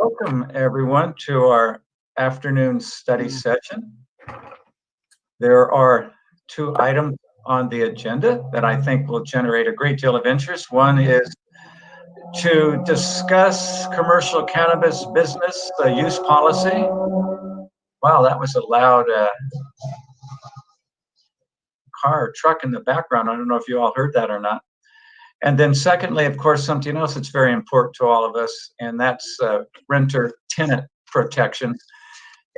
Welcome, everyone, to our afternoon study session. There are two items on the agenda that I think will generate a great deal of interest. One is to discuss commercial cannabis business use policy. Wow, that was a loud car or truck in the background. I don't know if you all heard that or not. And then secondly, of course, something else that's very important to all of us, and that's renter-tenant protection.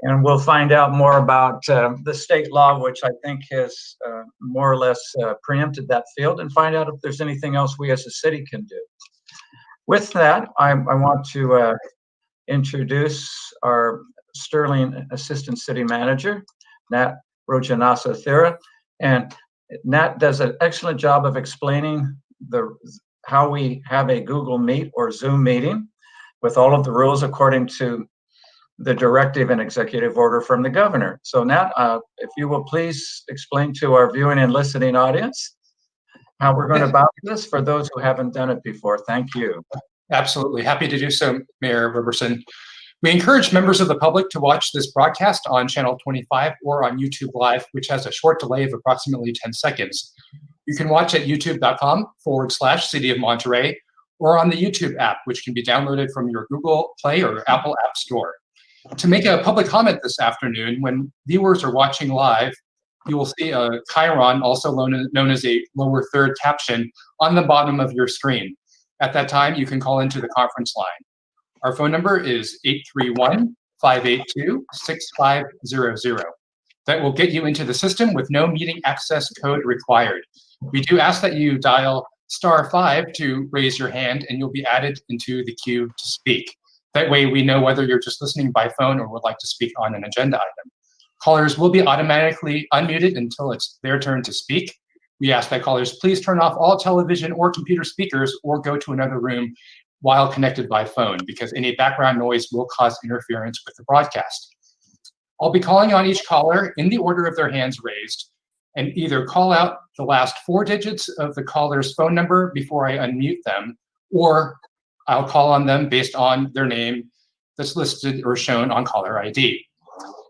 And we'll find out more about the state law, which I think has more or less preempted that field, and find out if there's anything else we as a city can do. With that, I want to introduce our sterling Assistant City Manager, Nat Rojanasa-Thera. And Nat does an excellent job of explaining how we have a Google Meet or Zoom meeting with all of the rules according to the directive and executive order from the governor. So Nat, if you will please explain to our viewing and listening audience how we're going about this for those who haven't done it before. Thank you. Absolutely. Happy to do so, Mayor Roberson. We encourage members of the public to watch this broadcast on Channel 25 or on YouTube Live, which has a short delay of approximately 10 seconds. You can watch at youtube.com/City of Monterey or on the YouTube app, which can be downloaded from your Google Play or Apple App Store. To make a public comment this afternoon, when viewers are watching live, you will see a chyron, also known as a lower third caption, on the bottom of your screen. At that time, you can call into the conference line. Our phone number is 831-582-6500. That will get you into the system with no meeting access code required. We do ask that you dial *5 to raise your hand, and you'll be added into the queue to speak. That way we know whether you're just listening by phone or would like to speak on an agenda item. Callers will be automatically unmuted until it's their turn to speak. We ask that callers please turn off all television or computer speakers or go to another room while connected by phone, because any background noise will cause interference with the broadcast. I'll be calling on each caller in the order of their hands raised, and either call out the last 4 digits of the caller's phone number before I unmute them, or I'll call on them based on their name that's listed or shown on caller ID.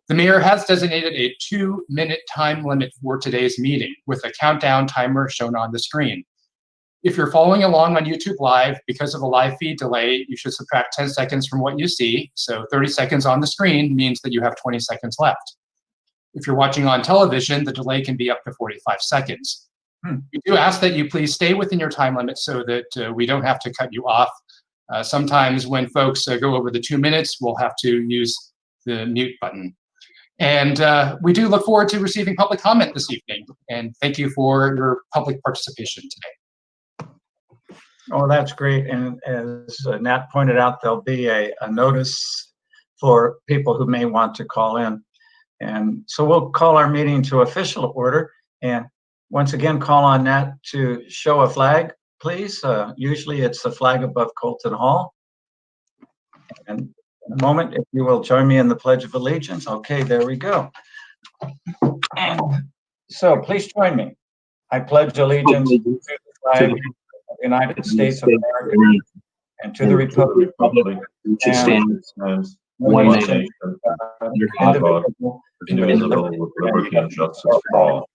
The mayor has designated a 2-minute time limit for today's meeting with a countdown timer shown on the screen. If you're following along on YouTube Live, because of a live feed delay, you should subtract 10 seconds from what you see. So 30 seconds on the screen means that you have 20 seconds left. If you're watching on television, the delay can be up to 45 seconds. We do ask that you please stay within your time limit so that we don't have to cut you off. Sometimes when folks go over the 2 minutes, we'll have to use the mute button. And we do look forward to receiving public comment this evening. And thank you for your public participation today. Oh, that's great. And as Nat pointed out, there'll be a notice for people who may want to call in. And so we'll call our meeting to official order. And once again, call on Nat to show a flag, please. Usually it's the flag above Colton Hall. And in a moment, if you will join me in the Pledge of Allegiance. Okay, there we go. And so please join me. I pledge allegiance to the flag of the United States of America and to the republic which stands as one nation under God, indivisible, with liberty and justice for all.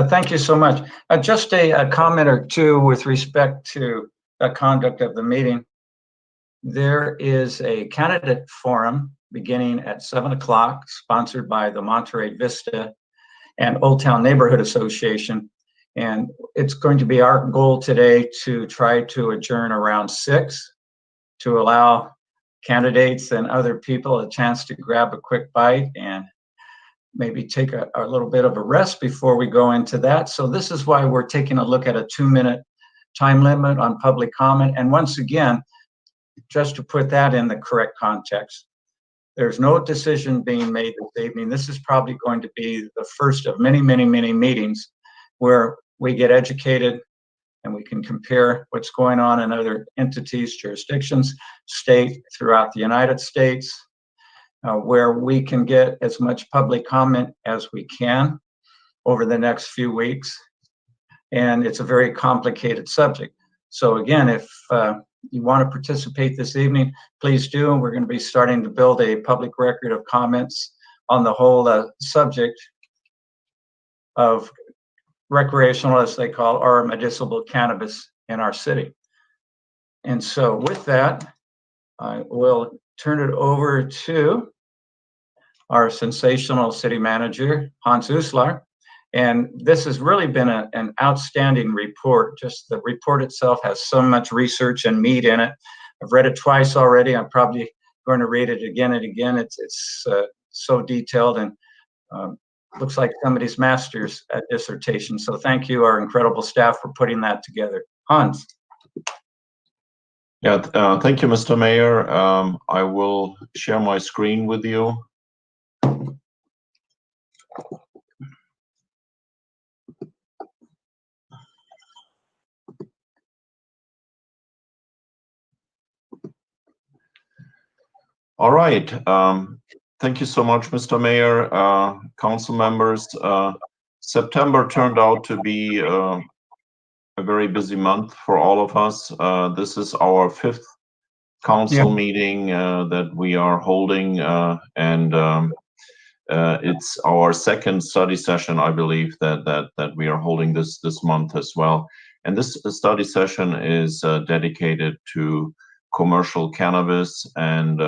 Thank you so much. Just a comment or two with respect to the conduct of the meeting. There is a candidate forum beginning at 7 o'clock, sponsored by the Monterey Vista and Old Town Neighborhood Association. And it's going to be our goal today to try to adjourn around 6 to allow candidates and other people a chance to grab a quick bite and maybe take a little bit of a rest before we go into that. So this is why we're taking a look at a 2-minute time limit on public comment. And once again, just to put that in the correct context, there's no decision being made this evening. This is probably going to be the first of many, many, many meetings where we get educated and we can compare what's going on in other entities, jurisdictions, state throughout the United States, where we can get as much public comment as we can. over the next few weeks. And it's a very complicated subject. So again, if you want to participate this evening, please do. And we're going to be starting to build a public record of comments on the whole subject of recreational, as they call, or medicinal cannabis in our city. And so with that, I will turn it over to our sensational city manager, Hans Uslar. And this has really been an outstanding report. Just the report itself has so much research and meat in it. I've read it twice already. I'm probably going to read it again and again. It's so detailed and looks like somebody's master's dissertation. So thank you, our incredible staff, for putting that together. Hans. Yeah, thank you, Mr. Mayor. I will share my screen with you. All right. Thank you so much, Mr. Mayor, council members. September turned out to be a very busy month for all of us. This is our 5th council meeting that we are holding, and it's our 2nd study session, I believe, that we are holding this month as well. And this study session is dedicated to commercial cannabis and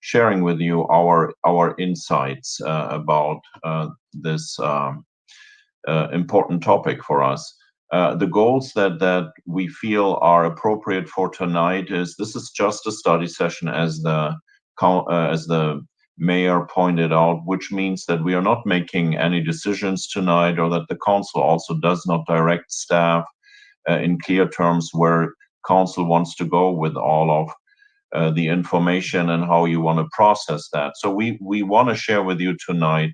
sharing with you our insights about this important topic for us. The goals that we feel are appropriate for tonight is this is just a study session, as the mayor pointed out, which means that we are not making any decisions tonight, or that the council also does not direct staff in clear terms where council wants to go with all of the information and how you want to process that. So we want to share with you tonight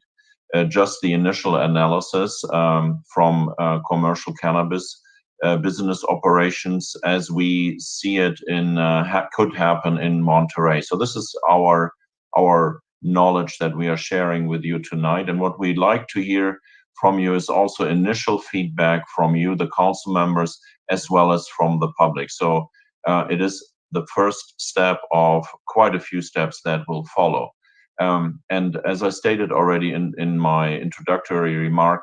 just the initial analysis from commercial cannabis business operations as we see it in could happen in Monterey. So this is our knowledge that we are sharing with you tonight, and what we'd like to hear from you is also initial feedback from you, the council members, as well as from the public. So it is the first step of quite a few steps that will follow. And as I stated already in my introductory remark,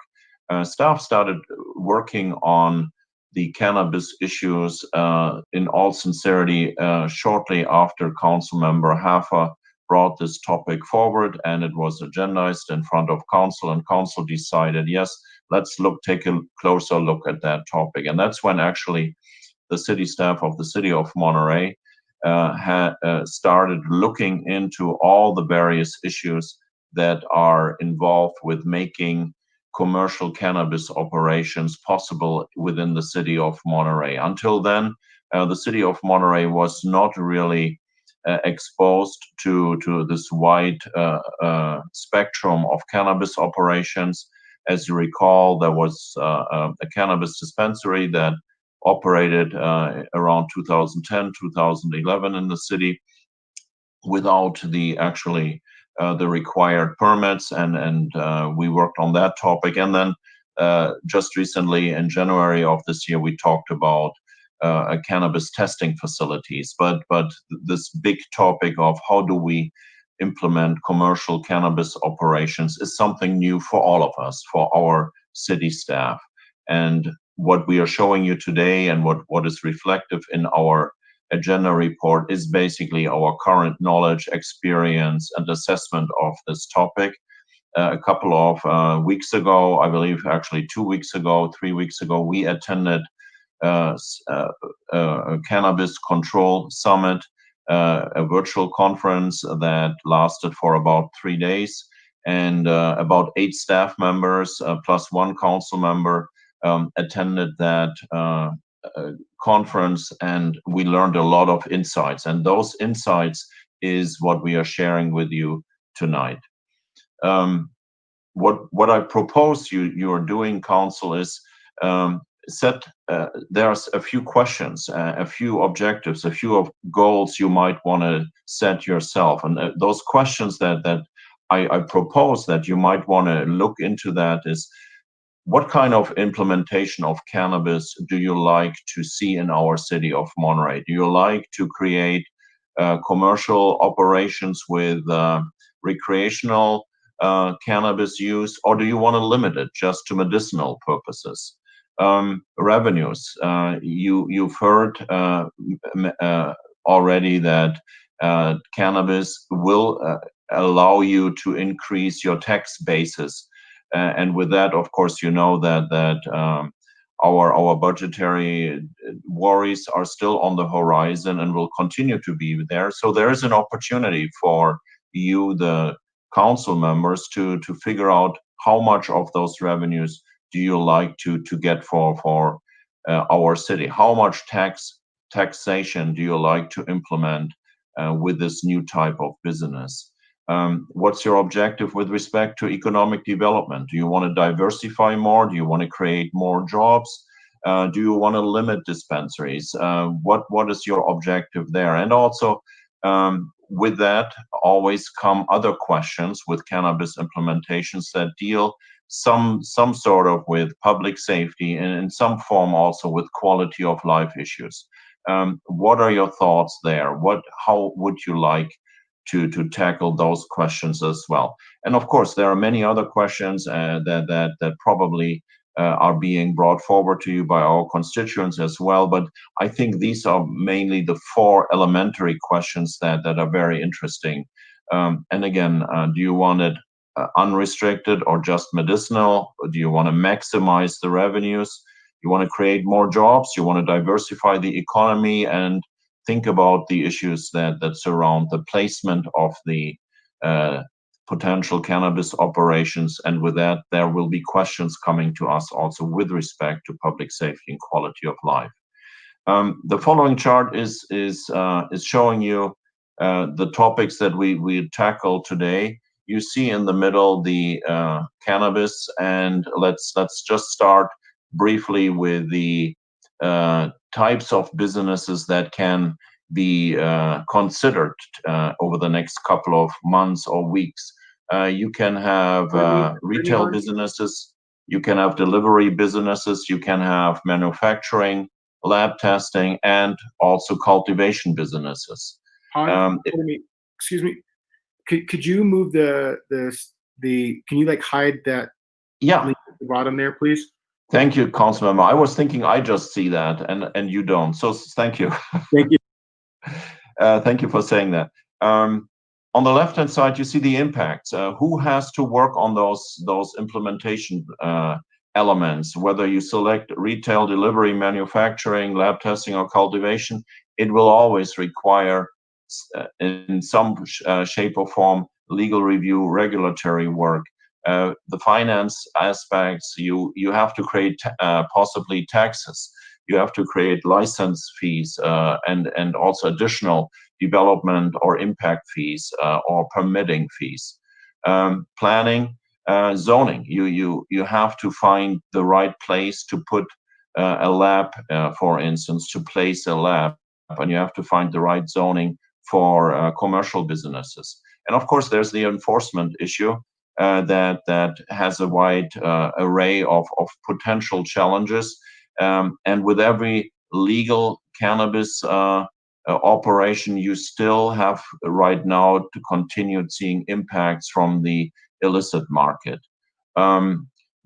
staff started working on the cannabis issues in all sincerity shortly after council member Hafer brought this topic forward, and it was agendized in front of council, and council decided, yes, let's take a closer look at that topic. And that's when actually the city staff of the city of Monterey had started looking into all the various issues that are involved with making commercial cannabis operations possible within the city of Monterey. Until then, the city of Monterey was not really exposed to this wide spectrum of cannabis operations. As you recall, there was a cannabis dispensary that operated around 2010, 2011 in the city without the required permits, and we worked on that topic. And then just recently in January of this year, we talked about cannabis testing facilities, but this big topic of how do we implement commercial cannabis operations is something new for all of us, for our city staff. And what we are showing you today and what is reflective in our agenda report is basically our current knowledge, experience, and assessment of this topic. A couple of weeks ago, I believe actually 2 weeks ago, 3 weeks ago, we attended a cannabis control summit, a virtual conference that lasted for about 3 days, and about 8 staff members plus 1 council member attended that conference, and we learned a lot of insights, and those insights is what we are sharing with you tonight. What I propose you are doing, council, is there's a few questions, a few objectives, a few of goals you might want to set yourself, and those questions that I propose that you might want to look into that is, what kind of implementation of cannabis do you like to see in our city of Monterey? Do you like to create commercial operations with recreational cannabis use, or do you want to limit it just to medicinal purposes? Revenues. You've heard already that cannabis will allow you to increase your tax basis. And with that, of course, you know that our budgetary worries are still on the horizon and will continue to be there. So there is an opportunity for you, the council members, to figure out how much of those revenues do you like to get for our city. How much taxation do you like to implement with this new type of business? What's your objective with respect to economic development? Do you want to diversify more? Do you want to create more jobs? Do you want to limit dispensaries? What is your objective there? And also, with that always come other questions with cannabis implementations that deal some sort of with public safety and in some form also with quality of life issues. What are your thoughts there? How would you like to tackle those questions as well? And of course, there are many other questions that probably are being brought forward to you by our constituents as well. But I think these are mainly the 4 elementary questions that are very interesting. And again, do you want it unrestricted or just medicinal? Or do you want to maximize the revenues? You want to create more jobs? You want to diversify the economy and think about the issues that surround the placement of the potential cannabis operations. And with that, there will be questions coming to us also with respect to public safety and quality of life. The following chart is showing you the topics that we tackle today. You see in the middle the cannabis, and let's just start briefly with the types of businesses that can be considered over the next couple of months or weeks. You can have retail businesses, you can have delivery businesses, you can have manufacturing, lab testing, and also cultivation businesses. Excuse me. Could you move the can you like hide that link at the bottom there, please? Thank you, Councilmember. I was thinking I just see that and you don't. So thank you. Thank you. Thank you for saying that. On the left-hand side, you see the impacts. Who has to work on those implementation elements? Whether you select retail, delivery, manufacturing, lab testing, or cultivation, it will always require, in some shape or form, legal review, regulatory work. The finance aspects, you have to create possibly taxes. You have to create license fees and also additional development or impact fees or permitting fees. Planning, zoning. You have to find the right place to put a lab, for instance, to place a lab, and you have to find the right zoning for commercial businesses. And of course, there's the enforcement issue that has a wide array of potential challenges. And with every legal cannabis operation, you still have right now to continue seeing impacts from the illicit market.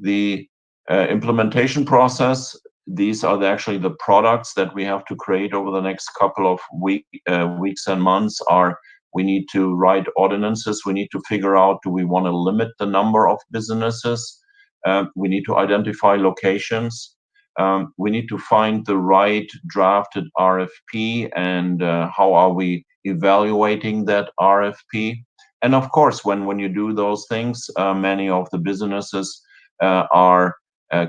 The implementation process, these are actually the products that we have to create over the next couple of weeks and months. We need to write ordinances. We need to figure out, do we want to limit the number of businesses? We need to identify locations. We need to find the right drafted RFP and how are we evaluating that RFP? And of course, when you do those things, many of the businesses are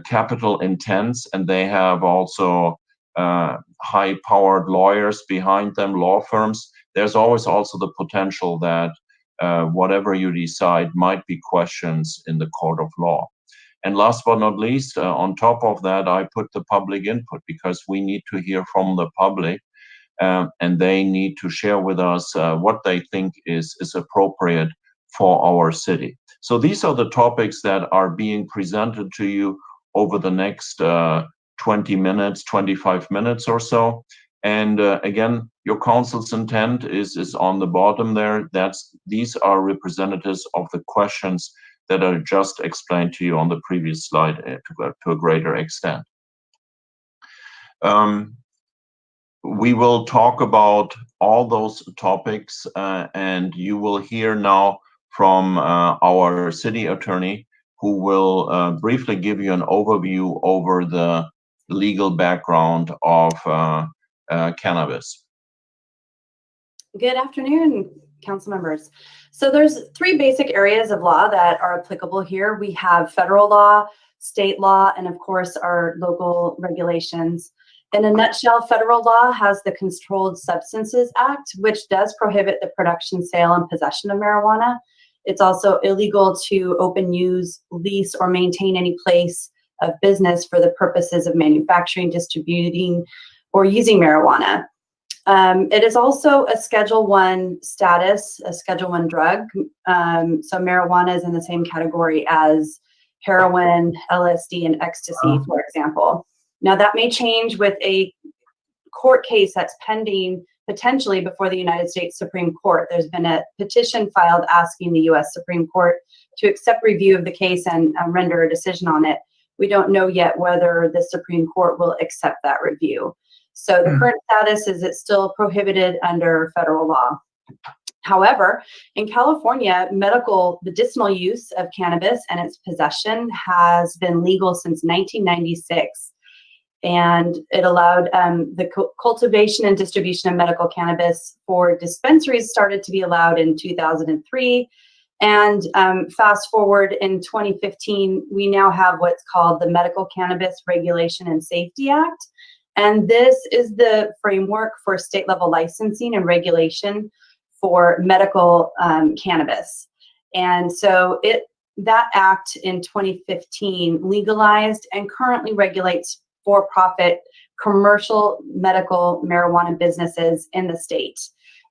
capital intense, and they have also high-powered lawyers behind them, law firms. There's always also the potential that whatever you decide might be questions in the court of law. And last but not least, on top of that, I put the public input, because we need to hear from the public, and they need to share with us what they think is appropriate for our city. So these are the topics that are being presented to you over the next 20 minutes, 25 minutes or so. And again, your council's intent is on the bottom there. These are representatives of the questions that I just explained to you on the previous slide to a greater extent. We will talk about all those topics, and you will hear now from our city attorney, who will briefly give you an overview over the legal background of cannabis. Good afternoon, council members. So there's three basic areas of law that are applicable here. We have federal law, state law, and of course our local regulations. In a nutshell, federal law has the Controlled Substances Act, which does prohibit the production, sale, and possession of marijuana. It's also illegal to open, use, lease, or maintain any place of business for the purposes of manufacturing, distributing, or using marijuana. It is also a Schedule I status, a Schedule I drug. So marijuana is in the same category as heroin, LSD, and ecstasy, for example. Now that may change with a court case that's pending potentially before the United States Supreme Court. There's been a petition filed asking the U.S. Supreme Court to accept review of the case and render a decision on it. We don't know yet whether the Supreme Court will accept that review. So the current status is it's still prohibited under federal law. However, in California, medicinal use of cannabis and its possession has been legal since 1996. And it allowed the cultivation and distribution of medical cannabis for dispensaries started to be allowed in 2003. And fast forward in 2015, we now have what's called the Medical Cannabis Regulation and Safety Act. And this is the framework for state level licensing and regulation for medical cannabis. And so that act in 2015 legalized and currently regulates for-profit commercial medical marijuana businesses in the state.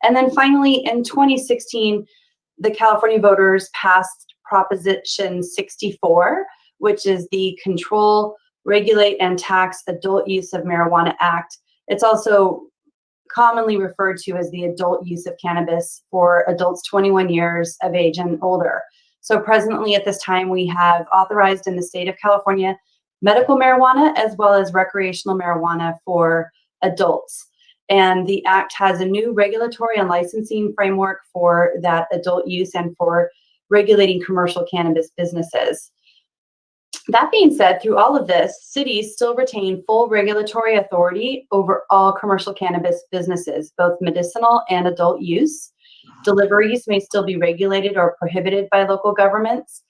And then finally, in 2016, the California voters passed Proposition 64, which is the Control, Regulate, and Tax Adult Use of Marijuana Act. It's also commonly referred to as the adult use of cannabis for adults 21 years of age and older. So presently at this time, we have authorized in the state of California medical marijuana as well as recreational marijuana for adults. And the act has a new regulatory and licensing framework for that adult use and for regulating commercial cannabis businesses. That being said, through all of this, cities still retain full regulatory authority over all commercial cannabis businesses, both medicinal and adult use. Deliveries may still be regulated or prohibited by local governments.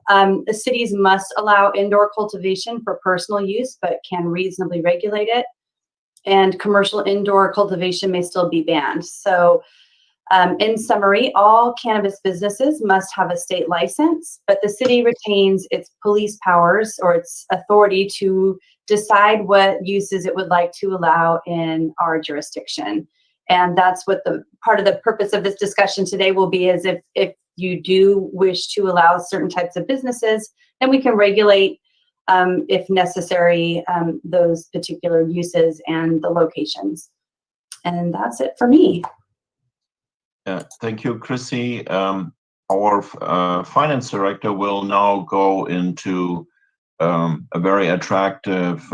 The cities must allow indoor cultivation for personal use, but can reasonably regulate it. And commercial indoor cultivation may still be banned. So in summary, all cannabis businesses must have a state license, but the city retains its police powers or its authority to decide what uses it would like to allow in our jurisdiction. And that's what the part of the purpose of this discussion today will be, is if you do wish to allow certain types of businesses, then we can regulate, if necessary, those particular uses and the locations. And that's it for me. Thank you, Chrissy. Our finance director will now go into a very attractive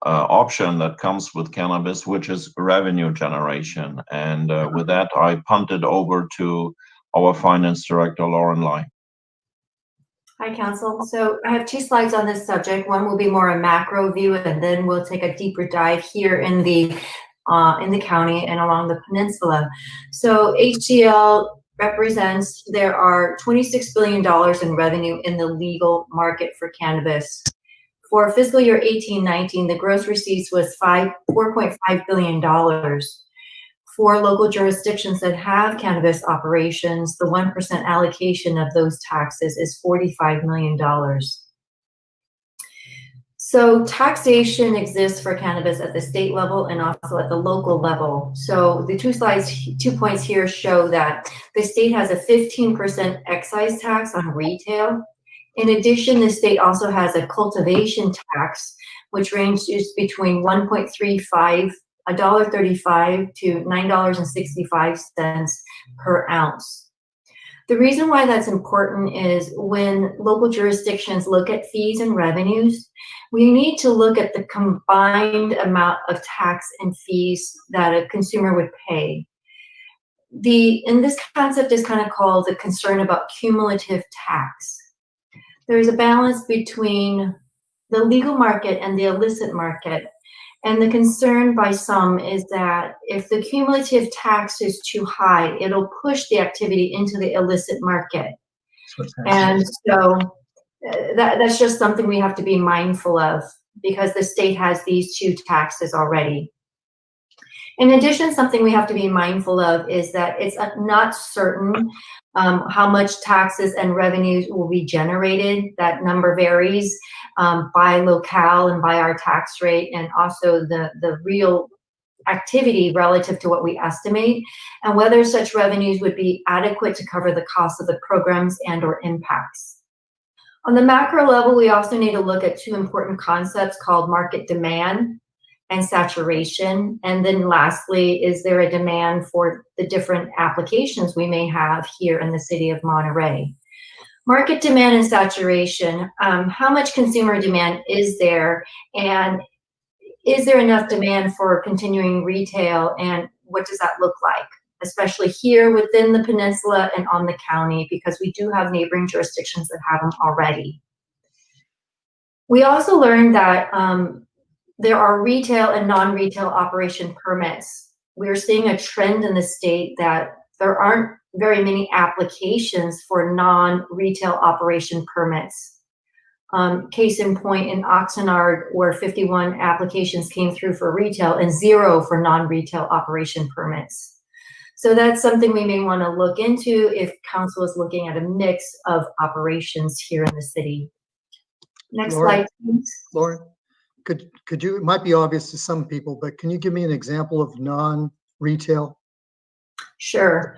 option that comes with cannabis, which is revenue generation. And with that, I punt it over to our finance director, Lauren Lai. Hi, Council. So I have two slides on this subject. One will be more a macro view, and then we'll take a deeper dive here in the county and along the peninsula. So HCL represents, there are $26 billion in revenue in the legal market for cannabis. For fiscal year 18-19, the gross receipts was $4.5 billion. For local jurisdictions that have cannabis operations, the 1% allocation of those taxes is $45 million. So taxation exists for cannabis at the state level and also at the local level. So the 2 points here show that the state has a 15% excise tax on retail. In addition, the state also has a cultivation tax, which ranges between $1.35 to $9.65 per ounce. The reason why that's important is when local jurisdictions look at fees and revenues, we need to look at the combined amount of tax and fees that a consumer would pay. And this concept is kind of called the concern about cumulative tax. There's a balance between the legal market and the illicit market. And the concern by some is that if the cumulative tax is too high, it'll push the activity into the illicit market. And so that's just something we have to be mindful of because the state has these 2 taxes already. In addition, something we have to be mindful of is that it's not certain how much taxes and revenues will be generated. That number varies by locale and by our tax rate, and also the real activity relative to what we estimate, and whether such revenues would be adequate to cover the cost of the programs and/or impacts. On the macro level, we also need to look at 2 important concepts called market demand and saturation. And then lastly, is there a demand for the different applications we may have here in the city of Monterey? Market demand and saturation, how much consumer demand is there? And is there enough demand for continuing retail? And what does that look like? Especially here within the peninsula and on the county, because we do have neighboring jurisdictions that have them already. We also learned that there are retail and non-retail operation permits. We're seeing a trend in the state that there aren't very many applications for non-retail operation permits. Case in point in Oxnard, where 51 applications came through for retail and 0 for non-retail operation permits. So that's something we may want to look into if council is looking at a mix of operations here in the city. Next slide, please. Lauren, could you, it might be obvious to some people, but can you give me an example of non-retail? Sure.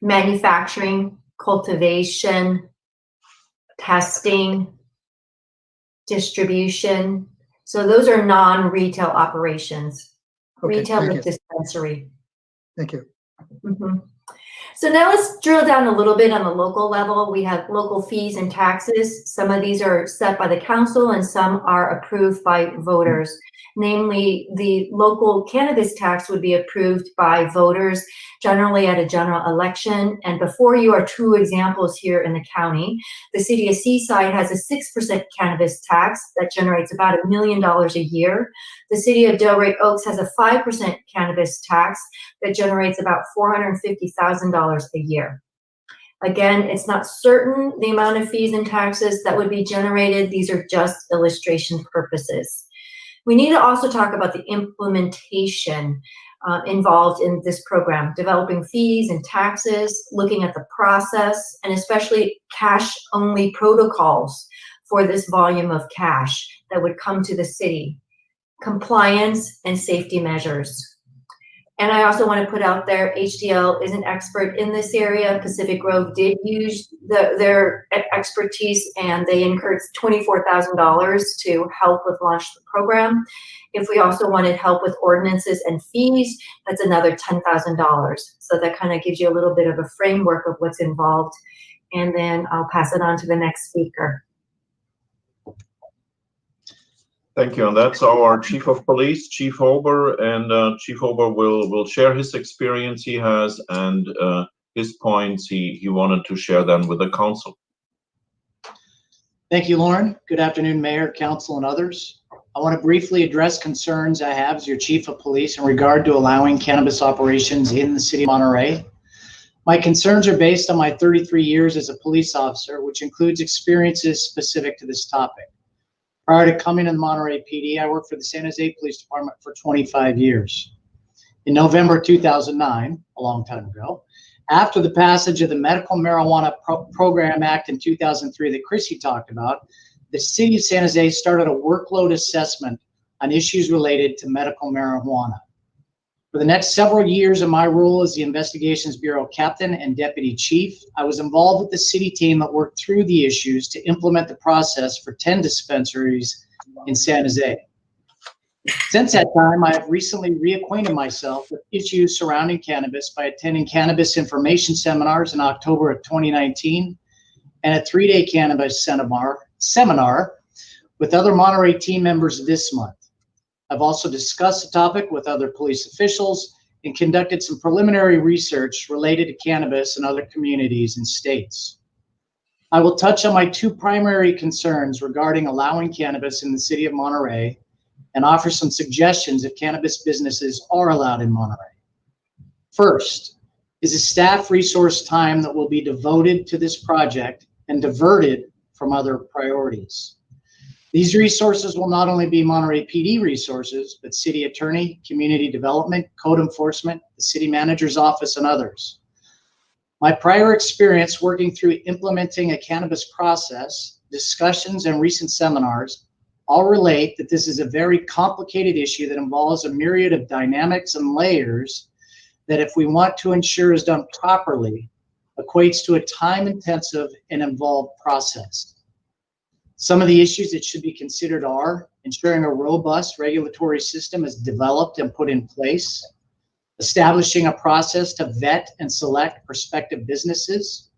Manufacturing, cultivation, testing, distribution. So those are non-retail operations. Okay, retail with dispensary. Thank you. Mm-hmm. So now let's drill down a little bit on the local level. We have local fees and taxes. Some of these are set by the council and some are approved by voters. Namely, the local cannabis tax would be approved by voters generally at a general election. And before you are 2 examples here in the county. The city of Seaside has a 6% cannabis tax that generates about $1 million a year. The city of Delray Oaks has a 5% cannabis tax that generates about $450,000 a year. Again, it's not certain the amount of fees and taxes that would be generated. These are just illustration purposes. We need to also talk about the implementation involved in this program, developing fees and taxes, looking at the process, and especially cash-only protocols for this volume of cash that would come to the city, compliance and safety measures. And I also want to put out there, HDL is an expert in this area. Pacific Grove did use their expertise and they incurred $24,000 to help with launch the program. If we also wanted help with ordinances and fees, that's another $10,000. So that kind of gives you a little bit of a framework of what's involved. And then I'll pass it on to the next speaker. Thank you, and that's our Chief of Police, Chief Ober, and Chief Ober will share his experience he has and his points he wanted to share then with the council. Thank you, Lauren. Good afternoon, Mayor, Council, and others. I want to briefly address concerns I have as your Chief of Police in regard to allowing cannabis operations in the city of Monterey. My concerns are based on my 33 years as a police officer, which includes experiences specific to this topic. Prior to coming to the Monterey PD, I worked for the San Jose Police Department for 25 years. In November 2009, a long time ago, after the passage of the Medical Marijuana Program Act in 2003 that Chrissy talked about, the city of San Jose started a workload assessment on issues related to medical marijuana. For the next several years of my role as the Investigations Bureau Captain and Deputy Chief, I was involved with the city team that worked through the issues to implement the process for 10 dispensaries in San Jose. Since that time, I have recently reacquainted myself with issues surrounding cannabis by attending cannabis information seminars in October of 2019 and a 3-day cannabis seminar with other Monterey team members this month. I've also discussed the topic with other police officials and conducted some preliminary research related to cannabis in other communities and states. I will touch on my 2 primary concerns regarding allowing cannabis in the city of Monterey and offer some suggestions if cannabis businesses are allowed in Monterey. First, is the staff resource time that will be devoted to this project and diverted from other priorities. These resources will not only be Monterey PD resources, but city attorney, community development, code enforcement, the city manager's office, and others. My prior experience working through implementing a cannabis process, discussions, and recent seminars all relate that this is a very complicated issue that involves a myriad of dynamics and layers that, if we want to ensure is done properly, equates to a time-intensive and involved process. Some of the issues that should be considered are ensuring a robust regulatory system is developed and put in place, establishing a process to vet and select prospective businesses.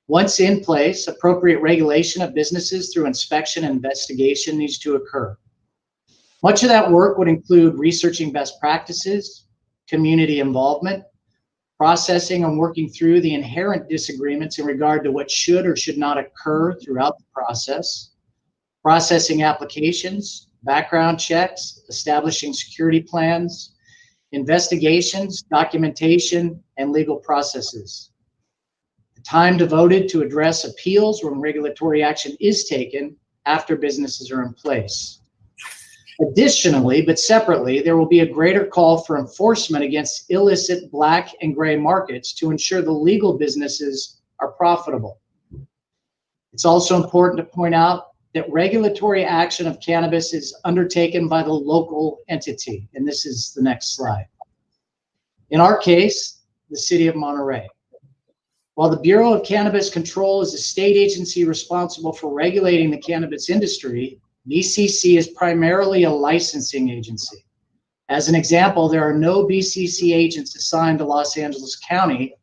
Once in place, appropriate regulation of businesses through inspection and investigation needs to occur. Much of that work would include researching best practices, community involvement, processing and working through the inherent disagreements in regard to what should or should not occur throughout the process, processing applications, background checks, establishing security plans, investigations, documentation, and legal processes. The time devoted to address appeals when regulatory action is taken after businesses are in place. Additionally, but separately, there will be a greater call for enforcement against illicit black and gray markets to ensure the legal businesses are profitable. It's also important to point out that regulatory action of cannabis is undertaken by the local entity, and this is the next slide. In our case, the city of Monterey. While the Bureau of Cannabis Control is a state agency responsible for regulating the cannabis industry, BCC is primarily a licensing agency. As an example, there are no BCC agents assigned to Los Angeles County,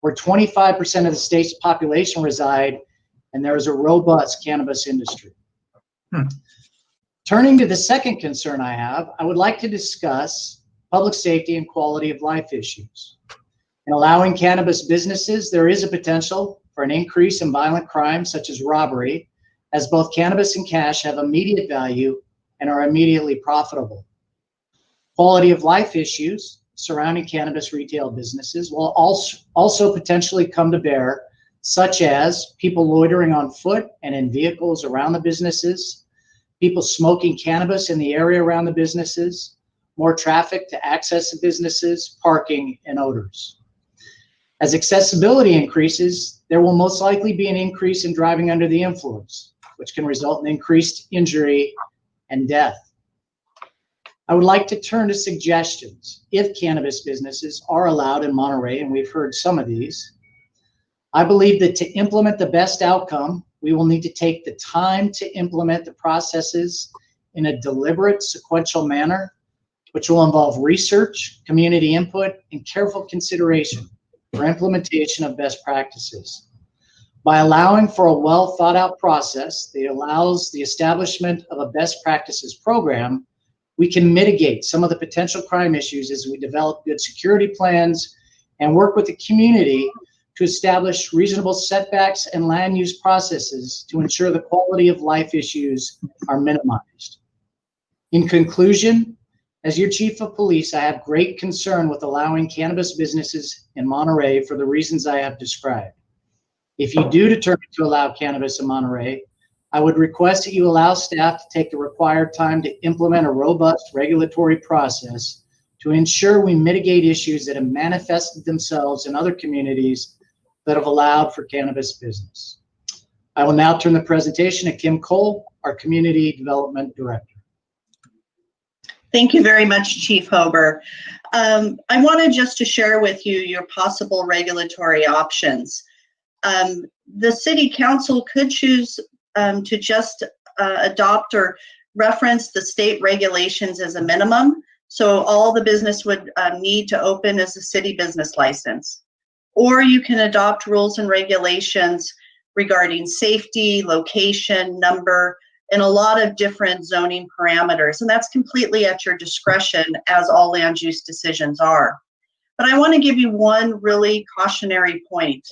where 25% of the state's population reside, and there is a robust cannabis industry. Turning to the second concern I have, I would like to discuss public safety and quality of life issues. In allowing cannabis businesses, there is a potential for an increase in violent crime such as robbery, as both cannabis and cash have immediate value and are immediately profitable. Quality of life issues surrounding cannabis retail businesses will also potentially come to bear, such as people loitering on foot and in vehicles around the businesses, people smoking cannabis in the area around the businesses, more traffic to access the businesses, parking, and odors. As accessibility increases, there will most likely be an increase in driving under the influence, which can result in increased injury and death. I would like to turn to suggestions if cannabis businesses are allowed in Monterey, and we've heard some of these. I believe that to implement the best outcome, we will need to take the time to implement the processes in a deliberate, sequential manner, which will involve research, community input, and careful consideration for implementation of best practices. By allowing for a well thought out process that allows the establishment of a best practices program, we can mitigate some of the potential crime issues as we develop good security plans and work with the community to establish reasonable setbacks and land use processes to ensure the quality of life issues are minimized. In conclusion, as your chief of police, I have great concern with allowing cannabis businesses in Monterey for the reasons I have described. If you do determine to allow cannabis in Monterey, I would request that you allow staff to take the required time to implement a robust regulatory process to ensure we mitigate issues that have manifested themselves in other communities that have allowed for cannabis business. I will now turn the presentation to Kim Cole, our Community Development Director. Thank you very much, Chief Hober. I wanted just to share with you your possible regulatory options. The City Council could choose to just adopt or reference the state regulations as a minimum. So all the business would need to open is a city business license. Or you can adopt rules and regulations regarding safety, location, number, and a lot of different zoning parameters. And that's completely at your discretion, as all land use decisions are. But I want to give you one really cautionary point.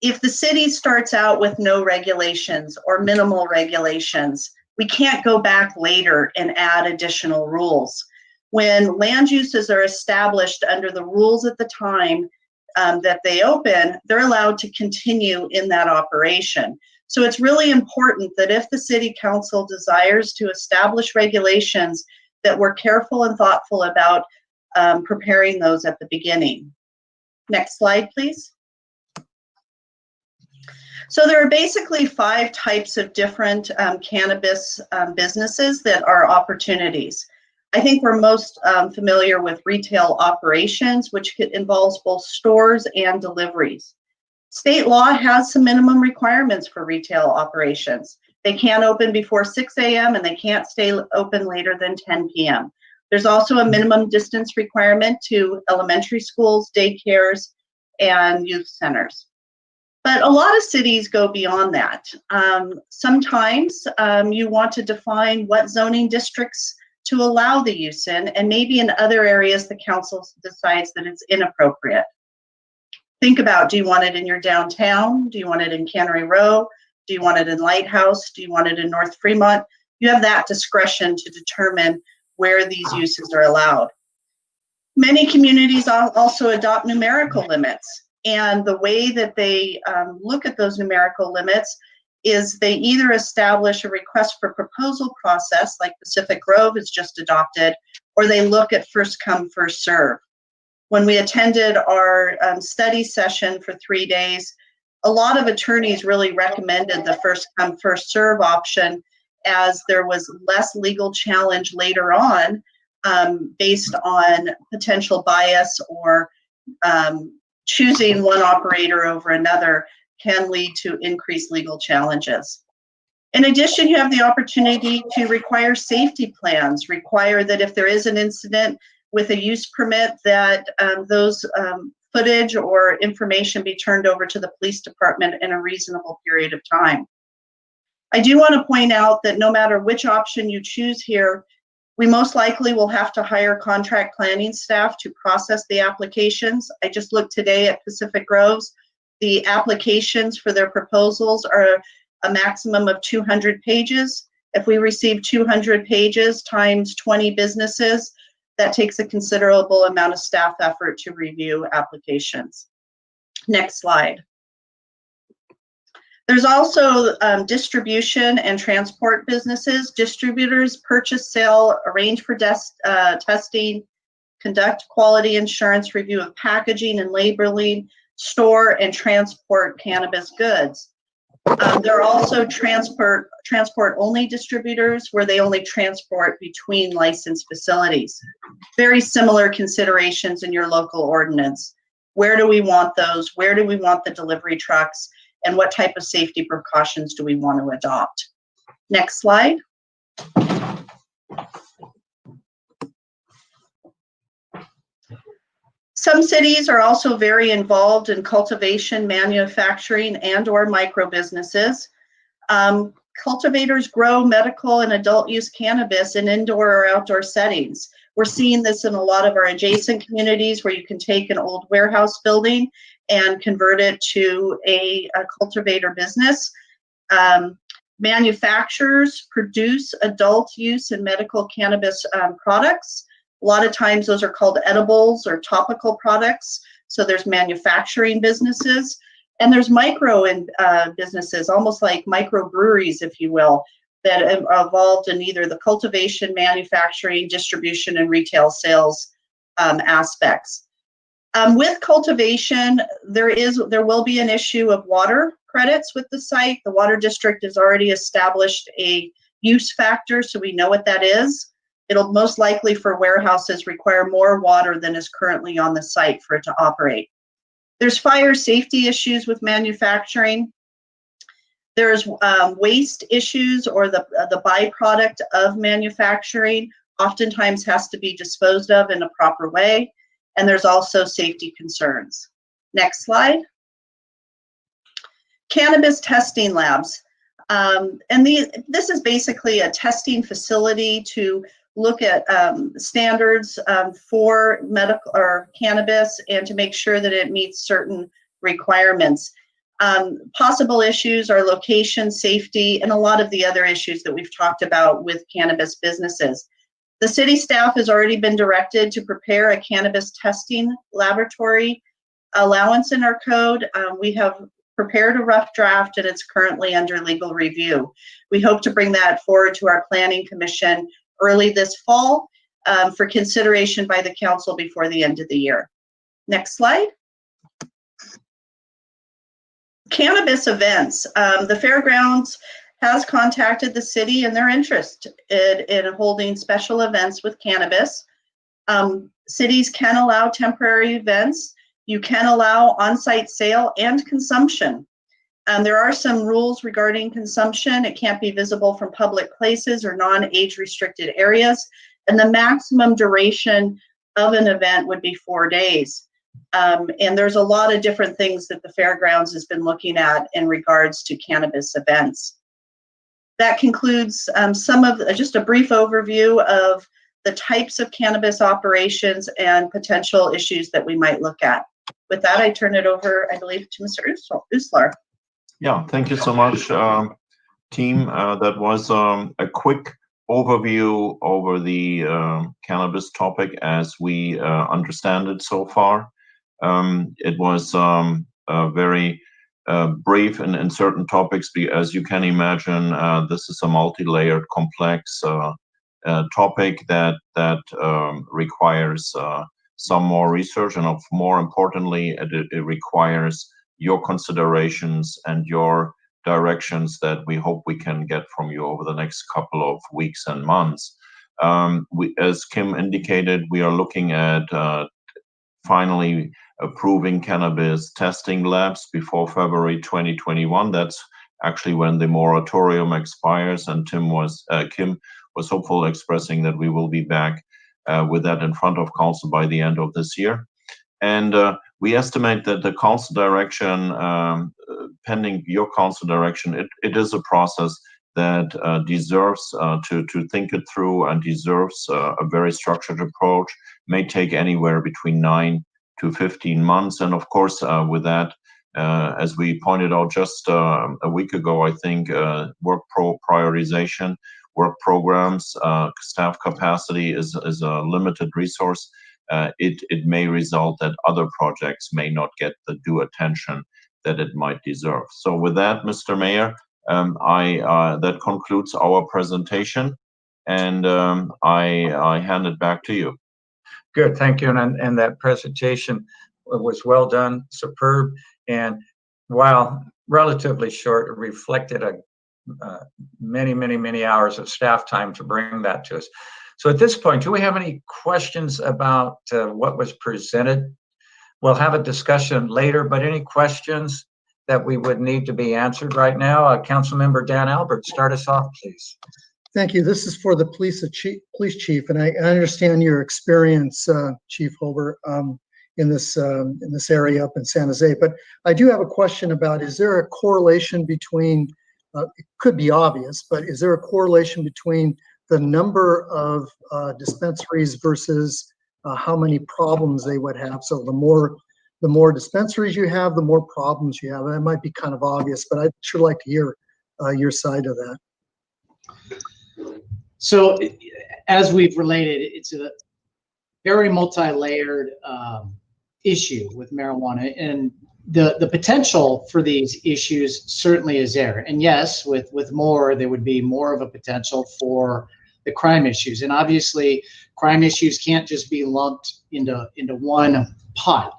If the city starts out with no regulations or minimal regulations, we can't go back later and add additional rules. When land uses are established under the rules at the time that they open, they're allowed to continue in that operation. So it's really important that if the City Council desires to establish regulations, that we're careful and thoughtful about preparing those at the beginning. Next slide, please. So there are basically 5 types of different cannabis businesses that are opportunities. I think we're most familiar with retail operations, which involves both stores and deliveries. State law has some minimum requirements for retail operations. They can't open before 6 a.m. and they can't stay open later than 10 p.m. There's also a minimum distance requirement to elementary schools, daycares, and youth centers. But a lot of cities go beyond that. Sometimes you want to define what zoning districts to allow the use in, and maybe in other areas the council decides that it's inappropriate. Think about, do you want it in your downtown? Do you want it in Cannery Row? Do you want it in Lighthouse? Do you want it in North Fremont? You have that discretion to determine where these uses are allowed. Many communities also adopt numerical limits. And the way that they look at those numerical limits is they either establish a request for proposal process, like Pacific Grove has just adopted, or they look at first come, first serve. When we attended our study session for 3 days, a lot of attorneys really recommended the first come, first serve option, as there was less legal challenge later on based on potential bias, or choosing one operator over another can lead to increased legal challenges. In addition, you have the opportunity to require safety plans, require that if there is an incident with a use permit, that those footage or information be turned over to the police department in a reasonable period of time. I do want to point out that no matter which option you choose here, we most likely will have to hire contract planning staff to process the applications. I just looked today at Pacific Groves. The applications for their proposals are a maximum of 200 pages. If we receive 200 pages times 20 businesses, that takes a considerable amount of staff effort to review applications. Next slide. There's also distribution and transport businesses. Distributors purchase, sell, arrange for testing, conduct quality assurance review of packaging and labeling, store and transport cannabis goods. There are also transport only distributors, where they only transport between licensed facilities. Very similar considerations in your local ordinance. Where do we want those? Where do we want the delivery trucks? And what type of safety precautions do we want to adopt? Next slide. Some cities are also very involved in cultivation, manufacturing, and/or micro businesses. Cultivators grow medical and adult use cannabis in indoor or outdoor settings. We're seeing this in a lot of our adjacent communities, where you can take an old warehouse building and convert it to a cultivator business. Manufacturers produce adult use and medical cannabis products. A lot of times those are called edibles or topical products. So there's manufacturing businesses, and there's micro businesses, almost like microbreweries, if you will, that are involved in either the cultivation, manufacturing, distribution, and retail sales aspects. With cultivation, there will be an issue of water. credits with the site. The Water District has already established a use factor, so we know what that is. It'll most likely for warehouses require more water than is currently on the site for it to operate. There's fire safety issues with manufacturing. There's waste issues, or the byproduct of manufacturing oftentimes has to be disposed of in a proper way. And there's also safety concerns. Next slide. Cannabis testing labs. This is basically a testing facility to look at standards for medical or cannabis and to make sure that it meets certain requirements. Possible issues are location, safety, and a lot of the other issues that we've talked about with cannabis businesses. The city staff has already been directed to prepare a cannabis testing laboratory allowance in our code. We have prepared a rough draft and it's currently under legal review. We hope to bring that forward to our planning commission early this fall for consideration by the council before the end of the year. Next slide. Cannabis events. The fairgrounds has contacted the city and their interest in holding special events with cannabis. Cities can allow temporary events. You can allow on-site sale and consumption. There are some rules regarding consumption. It can't be visible from public places or non-age restricted areas. And the maximum duration of an event would be 4 days. And there's a lot of different things that the fairgrounds has been looking at in regards to cannabis events. That concludes just a brief overview of the types of cannabis operations and potential issues that we might look at. With that, I turn it over, I believe, to Mr. Uslar. Yeah, thank you so much, team. That was a quick overview over the cannabis topic as we understand it so far. It was very brief in certain topics. As you can imagine, this is a multi-layered, complex topic that requires some more research, and more importantly, it requires your considerations and your directions that we hope we can get from you over the next couple of weeks and months. As Kim indicated, we are looking at finally approving cannabis testing labs before February 2021. That's actually when the moratorium expires, and Kim was hopeful, expressing that we will be back with that in front of council by the end of this year. And we estimate that the council direction, pending your council direction, it is a process that deserves to think it through and deserves a very structured approach. May take anywhere between 9 to 15 months. And of course, with that, as we pointed out just a week ago, I think work prioritization, work programs, staff capacity is a limited resource. It may result that other projects may not get the due attention that it might deserve. So with that, Mr. Mayor, that concludes our presentation, and I hand it back to you. Good, thank you. And that presentation was well done, superb, and while relatively short, it reflected many hours of staff time to bring that to us. So at this point, do we have any questions about what was presented? We'll have a discussion later, but any questions that we would need to be answered right now? Councilmember Dan Albert, start us off, please. Thank you. This is for the police chief, and I understand your experience, Chief Holber, in this area up in San Jose. But I do have a question about: is there a correlation between? It could be obvious, but is there a correlation between the number of dispensaries versus how many problems they would have? So the more dispensaries you have, the more problems you have. That might be kind of obvious, but I'd sure like to hear your side of that. So as we've related, it's a very multi-layered issue with marijuana, and the potential for these issues certainly is there. And yes, with more, there would be more of a potential for the crime issues. And obviously, crime issues can't just be lumped into one pot.